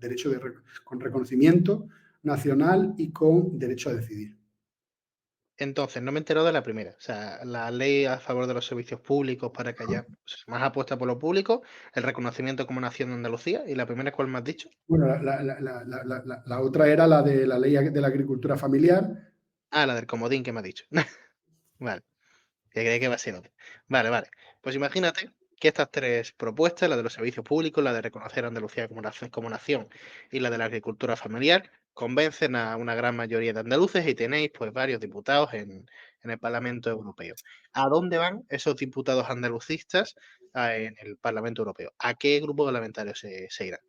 con reconocimiento nacional y con derecho a decidir. Entonces, no me he enterado de la primera. O sea, la ley a favor de los servicios públicos para que haya pues, más apuesta por lo público, el reconocimiento como nación de Andalucía. ¿Y la primera cuál me has dicho? Bueno, la otra era la de la ley de la agricultura familiar, Ah, la del comodín que me ha dicho. Vale, que cree que va a ser otra. Vale, vale. Pues imagínate que estas tres propuestas, la de los servicios públicos, la de reconocer a Andalucía como nación y la de la agricultura familiar, convencen a una gran mayoría de andaluces y tenéis pues varios diputados en el Parlamento Europeo. ¿A dónde van esos diputados andalucistas en el Parlamento Europeo? ¿A qué grupo parlamentario se irán?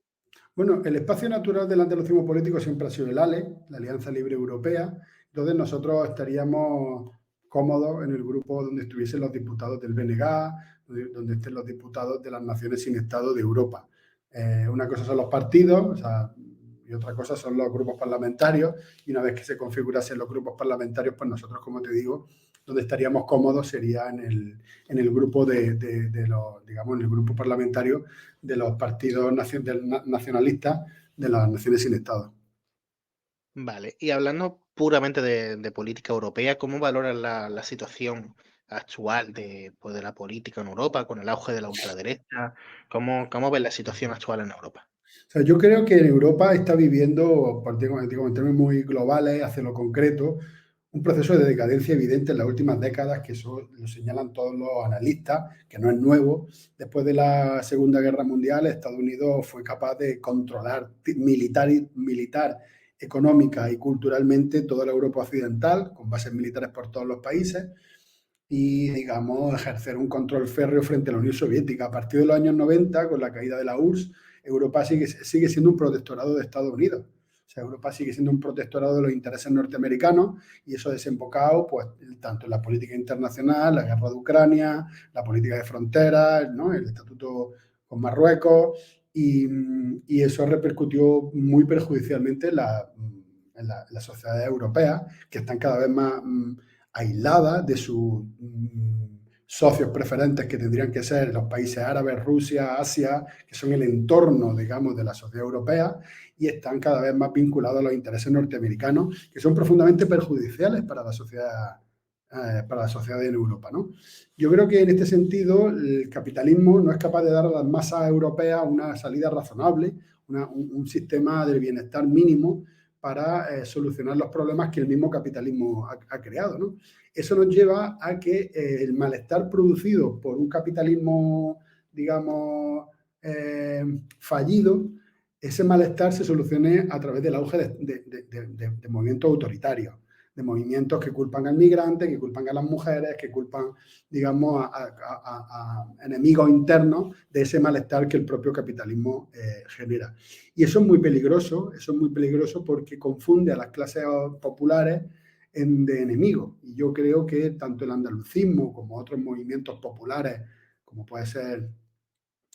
Bueno, el espacio natural del andalucismo político siempre ha sido el ALE, la Alianza Libre Europea. Entonces nosotros estaríamos cómodos en el grupo donde estuviesen los diputados del BNG, donde estén los diputados de las naciones sin Estado de Europa. Una cosa son los partidos, o sea, y otra cosa son los grupos parlamentarios. Y una vez que se configurasen los grupos parlamentarios, pues nosotros, como te digo, donde estaríamos cómodos sería en el grupo de los, digamos, en el grupo parlamentario de los partidos nacionalistas de las naciones sin Estado. Vale, y hablando puramente de política europea, ¿cómo valoras la situación actual pues, de la política en Europa, con el auge de la ultraderecha? ¿Cómo ves la situación actual en Europa? O sea, yo creo que en Europa está viviendo, digamos, en términos muy globales, hacia lo concreto, un proceso de decadencia evidente en las últimas décadas, que eso lo señalan todos los analistas, que no es nuevo. Después de la Segunda Guerra Mundial, Estados Unidos fue capaz de controlar militar, económica y culturalmente toda la Europa occidental, con bases militares por todos los países, y, digamos, ejercer un control férreo frente a la Unión Soviética. A partir de los años 90, con la caída de la URSS, Europa sigue siendo un protectorado de Estados Unidos. O sea, Europa sigue siendo un protectorado de los intereses norteamericanos y eso ha desembocado, pues, tanto en la política internacional, la guerra de Ucrania, la política de fronteras, ¿no?, el estatuto con Marruecos, y eso repercutió muy perjudicialmente en la sociedad europea, que están cada vez más aisladas de sus socios preferentes, que tendrían que ser los países árabes, Rusia, Asia, que son el entorno, digamos, de la sociedad europea, y están cada vez más vinculados a los intereses norteamericanos, que son profundamente perjudiciales para la sociedad en Europa, ¿no? Yo creo que en este sentido el capitalismo no es capaz de dar a las masas europeas una salida razonable, un sistema del bienestar mínimo para solucionar los problemas que el mismo capitalismo ha creado, ¿no? Eso nos lleva a que el malestar producido por un capitalismo, digamos, fallido, ese malestar se solucione a través del auge de movimientos autoritarios, de movimientos que culpan al migrante, que culpan a las mujeres, que culpan, digamos, a enemigos internos de ese malestar que el propio capitalismo genera. Y eso es muy peligroso porque confunde a las clases populares de enemigos. Y yo creo que tanto el andalucismo como otros movimientos populares, como puede ser,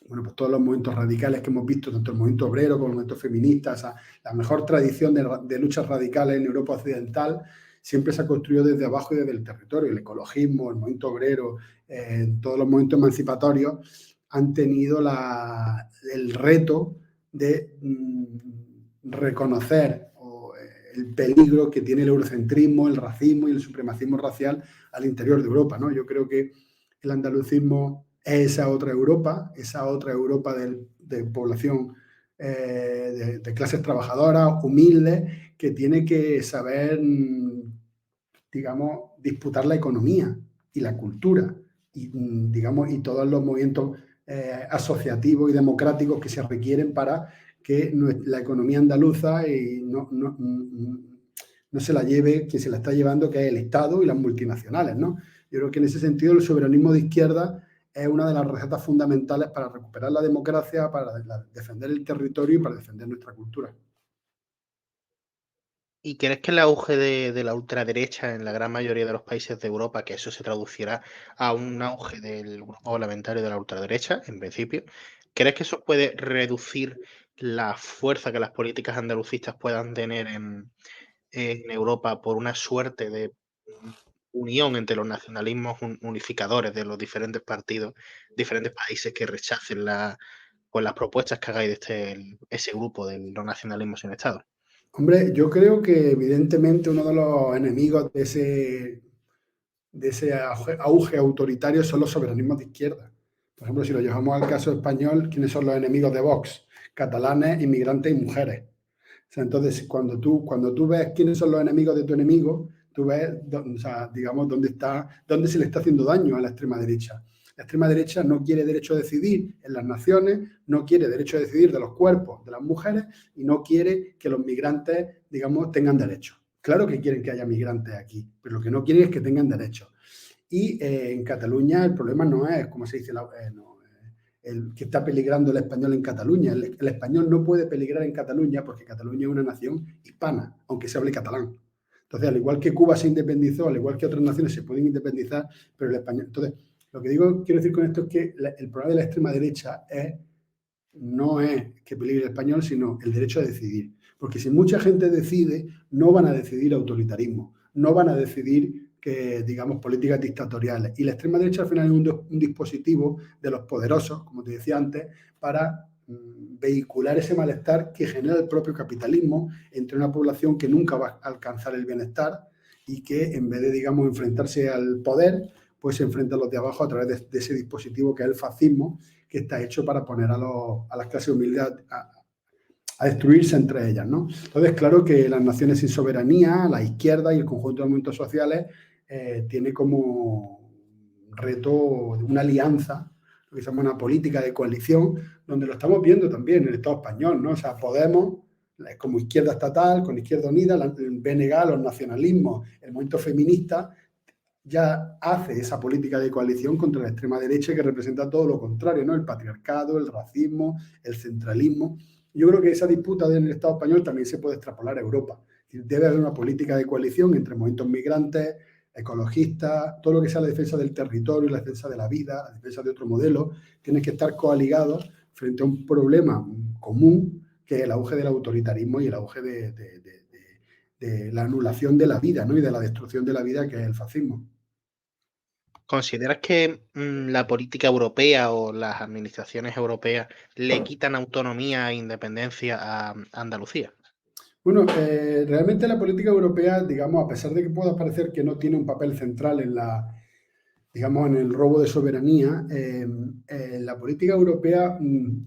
bueno, pues todos los movimientos radicales que hemos visto, tanto el movimiento obrero como el movimiento feminista, o sea, la mejor tradición de luchas radicales en Europa occidental siempre se ha construido desde abajo y desde el territorio. El ecologismo, el movimiento obrero, todos los movimientos emancipatorios han tenido el reto de reconocer el peligro que tiene el eurocentrismo, el racismo y el supremacismo racial al interior de Europa, ¿no? Yo creo que el andalucismo es esa otra Europa de población de clases trabajadoras, humildes, que tiene que saber, digamos, disputar la economía y la cultura y, digamos, y todos los movimientos asociativos y democráticos que se requieren para que la economía andaluza no se la lleve quien se la está llevando, que es el Estado y las multinacionales, ¿no? Yo creo que en ese sentido el soberanismo de izquierda es una de las recetas fundamentales para recuperar la democracia, para defender el territorio y para defender nuestra cultura. ¿Y crees que el auge de la ultraderecha en la gran mayoría de los países de Europa, que eso se traducirá a un auge del grupo parlamentario de la ultraderecha, en principio, crees que eso puede reducir la fuerza que las políticas andalucistas puedan tener en Europa por una suerte de unión entre los nacionalismos unificadores de los diferentes partidos, diferentes países que rechacen pues, las propuestas que hagáis de ese grupo de los nacionalismos sin Estado? Hombre, yo creo que evidentemente uno de los enemigos de ese auge autoritario son los soberanismos de izquierda. Por ejemplo, si lo llevamos al caso español, ¿quiénes son los enemigos de Vox? Catalanes, inmigrantes y mujeres. O sea, entonces, cuando tú ves quiénes son los enemigos de tu enemigo, tú ves, o sea, digamos, dónde se le está haciendo daño a la extrema derecha. La extrema derecha no quiere derecho a decidir en las naciones, no quiere derecho a decidir de los cuerpos de las mujeres y no quiere que los migrantes, digamos, tengan derechos. Claro que quieren que haya migrantes aquí, pero lo que no quieren es que tengan derechos. Y en Cataluña el problema no es, como se dice, el que está peligrando el español en Cataluña. El español no puede peligrar en Cataluña porque Cataluña es una nación hispana, aunque se hable catalán. Entonces, al igual que Cuba se independizó, al igual que otras naciones se pueden independizar, pero el español... Entonces, lo que quiero decir con esto es que el problema de la extrema derecha no es que peligre el español, sino el derecho a decidir. Porque si mucha gente decide, no van a decidir autoritarismo, no van a decidir digamos, políticas dictatoriales. Y la extrema derecha al final es un dispositivo de los poderosos, como te decía antes, para vehicular ese malestar que genera el propio capitalismo entre una población que nunca va a alcanzar el bienestar y que en vez de, digamos, enfrentarse al poder, pues se enfrenta a los de abajo a través de ese dispositivo que es el fascismo, que está hecho para poner a las clases humildes a destruirse entre ellas, ¿no? Entonces, claro que las naciones sin soberanía, la izquierda y el conjunto de movimientos sociales tiene como reto una alianza, lo que se llama una política de coalición, donde lo estamos viendo también en el Estado español, ¿no? O sea, Podemos, como izquierda estatal, con Izquierda Unida, el BNG, los nacionalismos, el movimiento feminista, ya hace esa política de coalición contra la extrema derecha que representa todo lo contrario, ¿no? El patriarcado, el racismo, el centralismo. Yo creo que esa disputa en el Estado español también se puede extrapolar a Europa. Debe haber una política de coalición entre movimientos migrantes, ecologistas, todo lo que sea la defensa del territorio, la defensa de la vida, la defensa de otro modelo, tienen que estar coaligados frente a un problema común que es el auge del autoritarismo y el auge de la anulación de la vida, ¿no? Y de la destrucción de la vida, que es el fascismo. ¿Consideras que la política europea o las administraciones europeas le quitan autonomía e independencia a Andalucía? Bueno, realmente la política europea, digamos, a pesar de que pueda parecer que no tiene un papel central digamos, en el robo de soberanía, la política europea,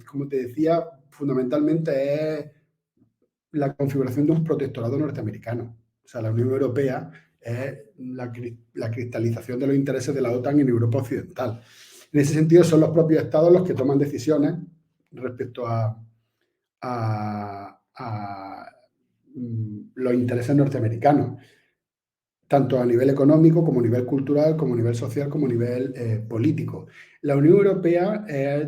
como te decía, fundamentalmente es la configuración de un protectorado norteamericano. O sea, la Unión Europea es la cristalización de los intereses de la OTAN en Europa Occidental. En ese sentido, son los propios estados los que toman decisiones respecto a los intereses norteamericanos, tanto a nivel económico como a nivel cultural, como a nivel social, como a nivel político. La Unión Europea es,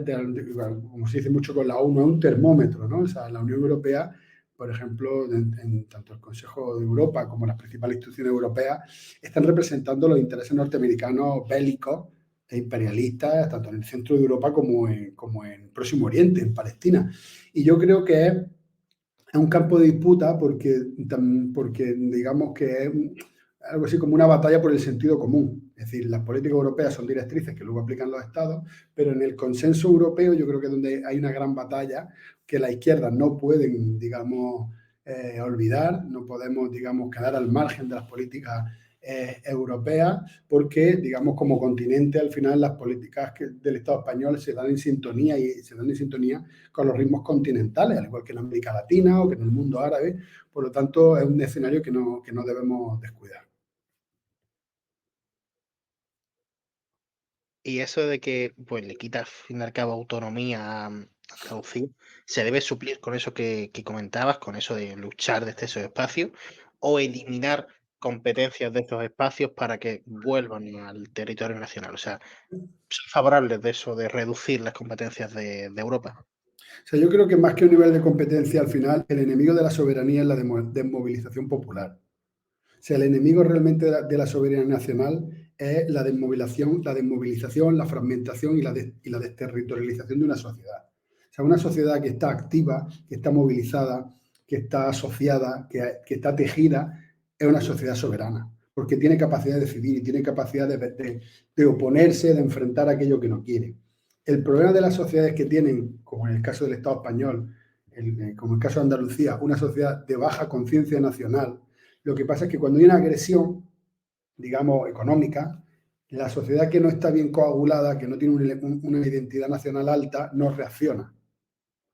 como se dice mucho con la ONU, es un termómetro, ¿no? O sea, la Unión Europea, por ejemplo, en tanto el Consejo de Europa como las principales instituciones europeas, están representando los intereses norteamericanos bélicos e imperialistas, tanto en el centro de Europa como en Próximo Oriente, en Palestina. Y yo creo que es un campo de disputa porque digamos que es algo así como una batalla por el sentido común. Es decir, las políticas europeas son directrices que luego aplican los estados, pero en el consenso europeo yo creo que es donde hay una gran batalla que las izquierdas no pueden, digamos, olvidar, no podemos, digamos, quedar al margen de las políticas europeas, porque, digamos, como continente, al final las políticas del Estado español se dan en sintonía con los ritmos continentales, al igual que en América Latina o que en el mundo árabe. Por lo tanto, es un escenario que no debemos descuidar. Y eso de que pues le quita al fin y al cabo autonomía a Andalucía, ¿se debe suplir con eso que comentabas, con eso de luchar desde esos espacios, o eliminar competencias de esos espacios para que vuelvan al territorio nacional? O sea, ¿son favorables de eso, de reducir las competencias de Europa? O sea, yo creo que más que un nivel de competencia, al final, el enemigo de la soberanía es la desmovilización popular. O sea, el enemigo realmente de la soberanía nacional es la desmovilización, la fragmentación y la desterritorialización de una sociedad. O sea, una sociedad que está activa, que está movilizada, que está asociada, que está tejida, es una sociedad soberana, porque tiene capacidad de decidir y tiene capacidad de oponerse, de enfrentar aquello que no quiere. El problema de las sociedades que tienen, como en el caso del Estado español, como en el caso de Andalucía, una sociedad de baja conciencia nacional, lo que pasa es que cuando hay una agresión, digamos, económica, la sociedad que no está bien coagulada, que no tiene una identidad nacional alta, no reacciona.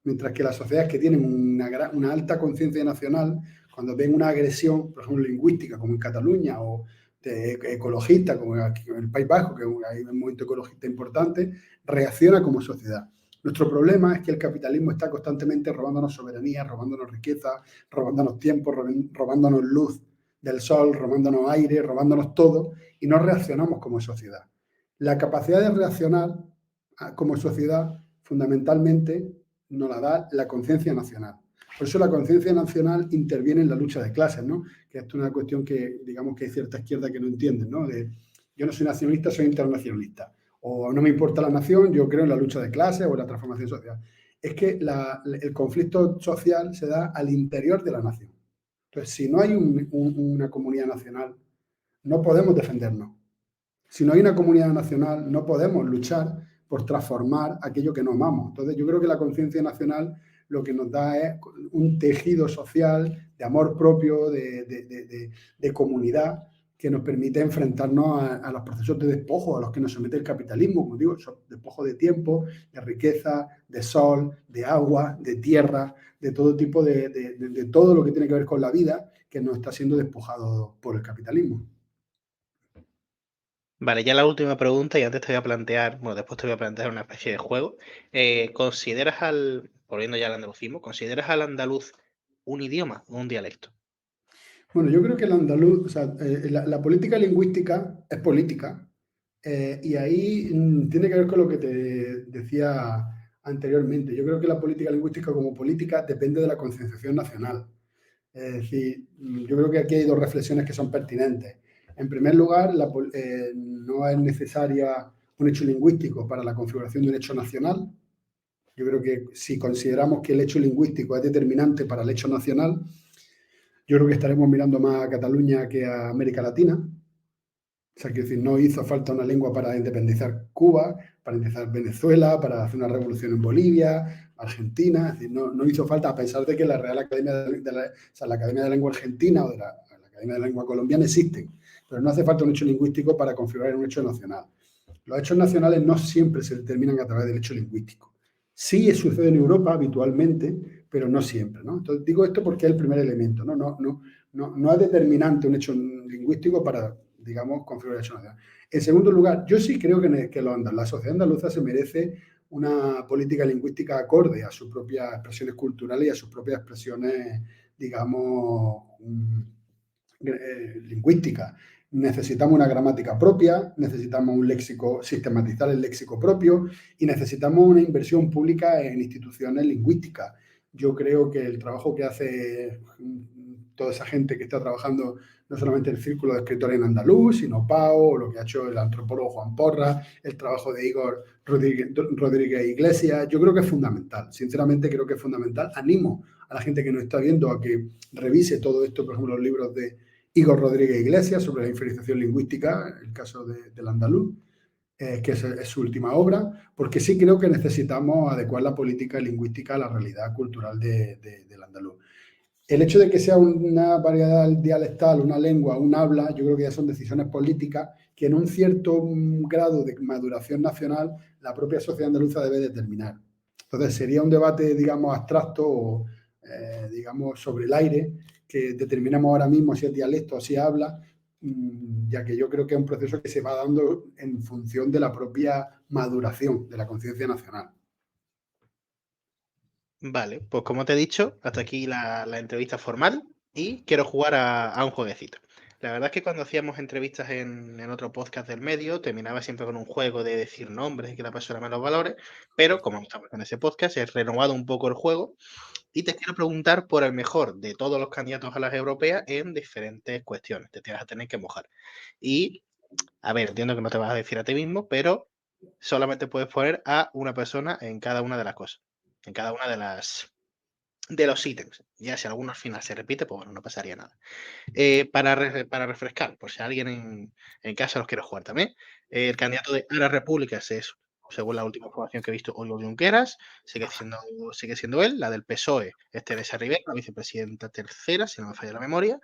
Mientras que las sociedades que tienen una alta conciencia nacional, cuando ven una agresión, por ejemplo, lingüística, como en Cataluña, o ecologista, como aquí en el País Vasco, que hay un movimiento ecologista importante, reacciona como sociedad. Nuestro problema es que el capitalismo está constantemente robándonos soberanía, robándonos riqueza, robándonos tiempo, robándonos luz del sol, robándonos aire, robándonos todo, y no reaccionamos como sociedad. La capacidad de reaccionar como sociedad, fundamentalmente, nos la da la conciencia nacional. Por eso la conciencia nacional interviene en la lucha de clases, ¿no? Que es una cuestión que, digamos, que hay cierta izquierda que no entiende, ¿no? De, yo no soy nacionalista, soy internacionalista. O no me importa la nación, yo creo en la lucha de clases o en la transformación social. Es que el conflicto social se da al interior de la nación. Entonces, si no hay una comunidad nacional, no podemos defendernos. Si no hay una comunidad nacional, no podemos luchar por transformar aquello que no amamos. Entonces, yo creo que la conciencia nacional lo que nos da es un tejido social de amor propio, de comunidad, que nos permite enfrentarnos a los procesos de despojo a los que nos somete el capitalismo, como digo, despojo de tiempo, de riqueza, de sol, de agua, de tierra, de todo tipo de todo lo que tiene que ver con la vida, que nos está siendo despojado por el capitalismo. Vale, ya la última pregunta y antes te voy a plantear, bueno, después te voy a plantear una especie de juego. ¿Consideras volviendo ya al andalucismo, consideras al andaluz un idioma o un dialecto? Bueno, yo creo que el andaluz, o sea, la política lingüística es política y ahí tiene que ver con lo que te decía anteriormente. Yo creo que la política lingüística como política depende de la concienciación nacional. Es decir, yo creo que aquí hay dos reflexiones que son pertinentes. En primer lugar, no es necesaria un hecho lingüístico para la configuración de un hecho nacional. Yo creo que si consideramos que el hecho lingüístico es determinante para el hecho nacional, yo creo que estaremos mirando más a Cataluña que a América Latina. O sea, quiero decir, no hizo falta una lengua para independizar Cuba, para independizar Venezuela, para hacer una revolución en Bolivia, Argentina. Es decir, no hizo falta, a pesar de que la Real Academia la Academia de Lengua Argentina o la Academia de Lengua Colombiana existen. Pero no hace falta un hecho lingüístico para configurar un hecho nacional. Los hechos nacionales no siempre se determinan a través del hecho lingüístico. Sí sucede en Europa habitualmente, pero no siempre, ¿no? Entonces digo esto porque es el primer elemento, ¿no? No es determinante un hecho lingüístico para, digamos, configurar el hecho nacional. En segundo lugar, yo sí creo que la sociedad andaluza se merece una política lingüística acorde a sus propias expresiones culturales y a sus propias expresiones, digamos, lingüísticas. Necesitamos una gramática propia, necesitamos un léxico, sistematizar el léxico propio y necesitamos una inversión pública en instituciones lingüísticas. Yo creo que el trabajo que hace toda esa gente que está trabajando no solamente el Círculo de Escritores en Andaluz, sino PAO, o lo que ha hecho el antropólogo Juan Porra, el trabajo de Igor Rodríguez Iglesias, yo creo que es fundamental. Sinceramente creo que es fundamental. Animo a la gente que nos está viendo a que revise todo esto, por ejemplo, los libros de Igor Rodríguez Iglesias sobre la inferiorización lingüística, el caso del andaluz, que es su última obra, porque sí creo que necesitamos adecuar la política lingüística a la realidad cultural del andaluz. El hecho de que sea una variedad dialectal, una lengua, un habla, yo creo que ya son decisiones políticas que en un cierto grado de maduración nacional la propia sociedad andaluza debe determinar. Entonces sería un debate, digamos, abstracto o, digamos, sobre el aire, que determinamos ahora mismo si es dialecto o si es habla, ya que yo creo que es un proceso que se va dando en función de la propia maduración de la conciencia nacional. Vale, pues como te he dicho, hasta aquí la entrevista formal y quiero jugar a un jueguecito. La verdad es que cuando hacíamos entrevistas en otro podcast del medio, terminaba siempre con un juego de decir nombres y que la persona me los valores, pero como estamos en ese podcast, he renovado un poco el juego y te quiero preguntar por el mejor de todos los candidatos a las europeas en diferentes cuestiones. Te vas a tener que mojar. Y, a ver, entiendo que no te vas a decir a ti mismo, pero solamente puedes poner a una persona en cada una de las cosas, en cada una de los ítems. Ya si alguno al final se repite, pues bueno, no pasaría nada. Para refrescar, por si alguien en casa los quiere jugar también, el candidato de Ara Repúblicas es, según la última información que he visto, Oriol Junqueras, sigue siendo él. La del PSOE es Teresa Rivera, la vicepresidenta tercera, si no me falla la memoria.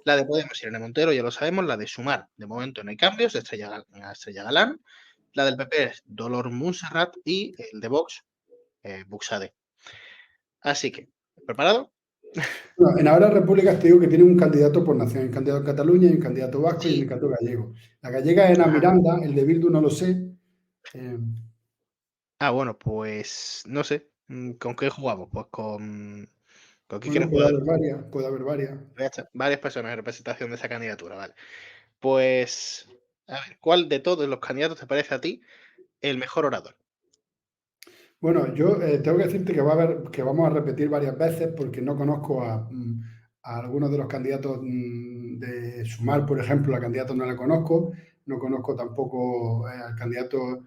La de Podemos, Irene Montero, ya lo sabemos. La de Sumar, de momento no hay cambios, de Estrella Galán. La del PP es Dolor Montserrat y el de Vox, Buxade. Así que, ¿preparado? Bueno, en Ahora Repúblicas te digo que tiene un candidato por nación, hay un candidato en Cataluña, hay un candidato vasco y un Sí. candidato gallego. La gallega es Ana Ah, Miranda, el de Bildu no lo sé. Eh, bueno, pues no sé. ¿Con qué jugamos? Pues ¿con qué bueno, quieres jugar? puede haber varias. Ya está. Varias personas en representación de esa candidatura, vale. Pues, a ver, ¿cuál de todos los candidatos te parece a ti el mejor orador? Bueno, yo tengo que decirte que, va a haber, que vamos a repetir varias veces porque no conozco a algunos de los candidatos de Sumar, por ejemplo, la candidata no la conozco, no conozco tampoco al candidato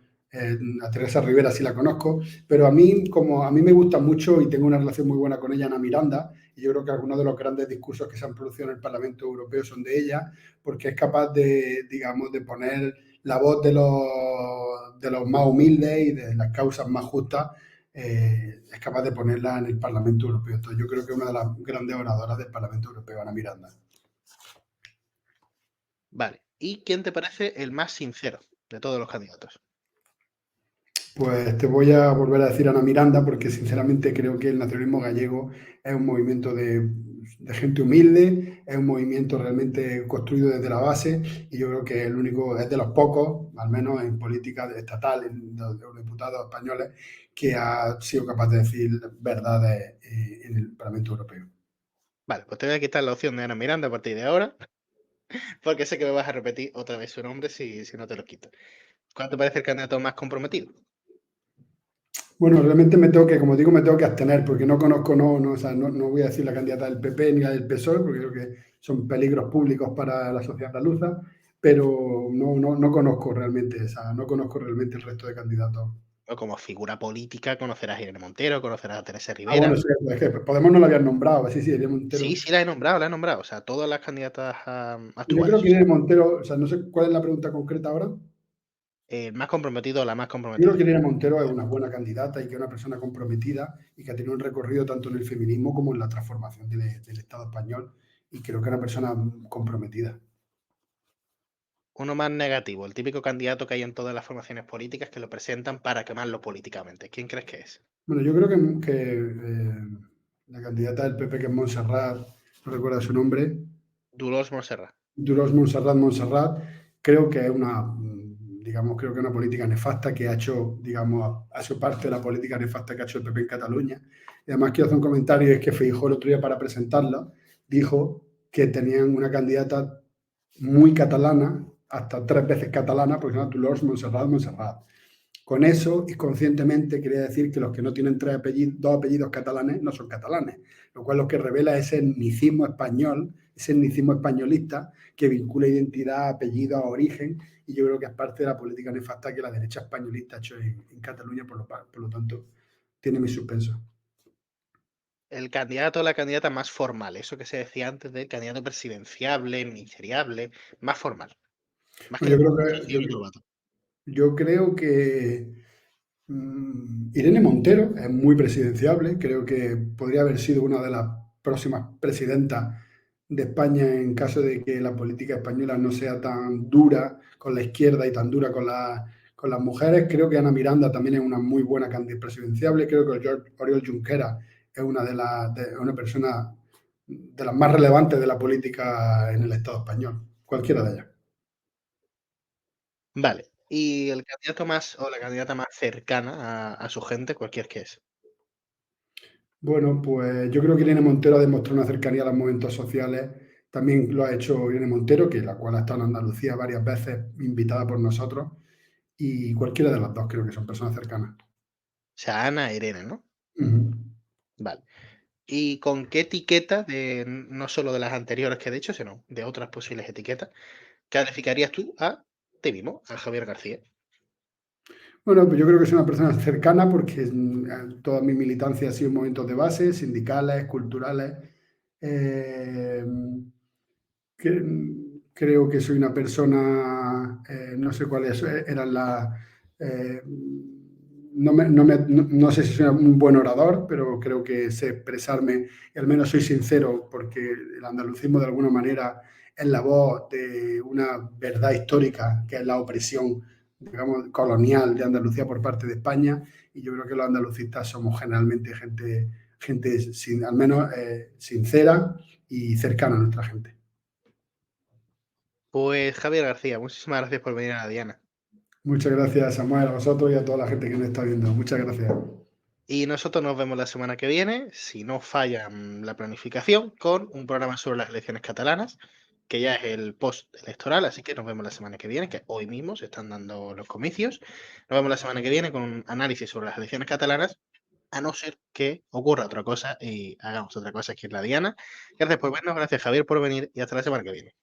a Teresa Rivera, sí la conozco, pero a mí, como a mí me gusta mucho y tengo una relación muy buena con ella, Ana Miranda, y yo creo que algunos de los grandes discursos que se han producido en el Parlamento Europeo son de ella, porque es capaz de, digamos, de poner la voz de los más humildes y de las causas más justas, es capaz de ponerla en el Parlamento Europeo. Entonces yo creo que es una de las grandes oradoras del Parlamento Europeo, Ana Miranda. Vale. ¿Y quién te parece el más sincero de todos los candidatos? Pues te voy a volver a decir Ana Miranda porque sinceramente creo que el nacionalismo gallego es un movimiento de gente humilde, es un movimiento realmente construido desde la base y yo creo que el único, es de los pocos, al menos en política estatal, en los diputados españoles, que ha sido capaz de decir verdades en el Parlamento Europeo. Vale, pues te voy a quitar la opción de Ana Miranda a partir de ahora, porque sé que me vas a repetir otra vez su nombre si no te lo quito. ¿Cuál te parece el candidato más comprometido? Bueno, realmente me tengo que, como digo, me tengo que abstener porque no conozco, o sea, no voy a decir la candidata del PP ni la del PSOE porque creo que son peligros públicos para la sociedad andaluza, pero no conozco realmente no conozco realmente el resto de candidatos. O como figura política conocerás a Irene Montero, conocerás a Teresa Ah, Rivera. bueno, sí, es que Podemos no lo habían nombrado, sí, Irene Sí, Montero. sí, la he nombrado, la he nombrado. O sea, todas las candidatas Yo actuales. creo O que sea, Irene Montero, o sea, no sé cuál es la pregunta concreta ahora. el más comprometido o la más Yo creo comprometida. que Irene Montero es una buena candidata y que es una persona comprometida y que ha tenido un recorrido tanto en el feminismo como en la transformación del Estado español y creo que es una persona comprometida. Uno más negativo, el típico candidato que hay en todas las formaciones políticas que lo presentan para quemarlo políticamente. ¿Quién crees que es? Bueno, yo creo que la candidata del PP, que es Montserrat, no recuerdo su nombre, Dolors Montserrat. Dolors Montserrat, creo que es digamos, creo que una política nefasta que ha hecho, digamos, ha sido parte de la política nefasta que ha hecho el PP en Cataluña. Y además quiero hacer un comentario, es que Feijóo el otro día para presentarla dijo que tenían una candidata muy catalana, hasta 3 veces catalana, porque se llama Dolors Montserrat. Con eso, y conscientemente, quería decir que los que no tienen dos apellidos catalanes no son catalanes, lo cual lo que revela es el etnicismo español, ese etnicismo españolista que vincula identidad, apellido a origen, y yo creo que es parte de la política nefasta que la derecha españolista ha hecho en Cataluña, por lo tanto, tiene mi suspenso. El candidato o la candidata más formal, eso que se decía antes del candidato presidenciable, ministeriable, más formal. Más que Bueno, le ponga patrocinio y corbata. yo creo que Irene Montero es muy presidenciable, creo que podría haber sido una de las próximas presidentas de España en caso de que la política española no sea tan dura con la izquierda y tan dura con las mujeres. Creo que Ana Miranda también es una muy buena candidata presidenciable. Creo que Oriol Junqueras es una persona de las más relevantes de la política en el Estado español, cualquiera de ellas. Vale. Y el candidato más o la candidata más cercana a su gente, cualquier que es. Bueno, pues yo creo que Irene Montero ha demostrado una cercanía a los movimientos sociales. También lo ha hecho Irene Montero, que la cual ha estado en Andalucía varias veces, invitada por nosotros. Y cualquiera de las dos creo que son personas cercanas. O sea, Ana e Irene, ¿no? Ujú. Vale. ¿Y con qué etiqueta, no solo de las anteriores que he dicho, sino de otras posibles etiquetas, calificarías tú a ti mismo, a Javier García? Bueno, pues yo creo que soy una persona cercana porque toda mi militancia ha sido en momentos de base, sindicales, culturales. Eh, Creo que soy una persona, no sé cuáles eran las... eh, no sé si soy un buen orador, pero creo que sé expresarme y al menos soy sincero porque el andalucismo de alguna manera es la voz de una verdad histórica que es la opresión, digamos, colonial de Andalucía por parte de España y yo creo que los andalucistas somos generalmente gente al menos sincera y cercana a nuestra gente. Pues Javier García, muchísimas gracias por venir a la Diana. Muchas gracias, Samuel, a vosotros y a toda la gente que nos está viendo. Muchas gracias. Y nosotros nos vemos la semana que viene, si no falla la planificación, con un programa sobre las elecciones catalanas, que ya es el post-electoral, así que nos vemos la semana que viene, que hoy mismo se están dando los comicios. Nos vemos la semana que viene con un análisis sobre las elecciones catalanas, a no ser que ocurra otra cosa y hagamos otra cosa aquí en la Diana. Gracias por vernos, gracias Javier por venir y hasta la semana que viene.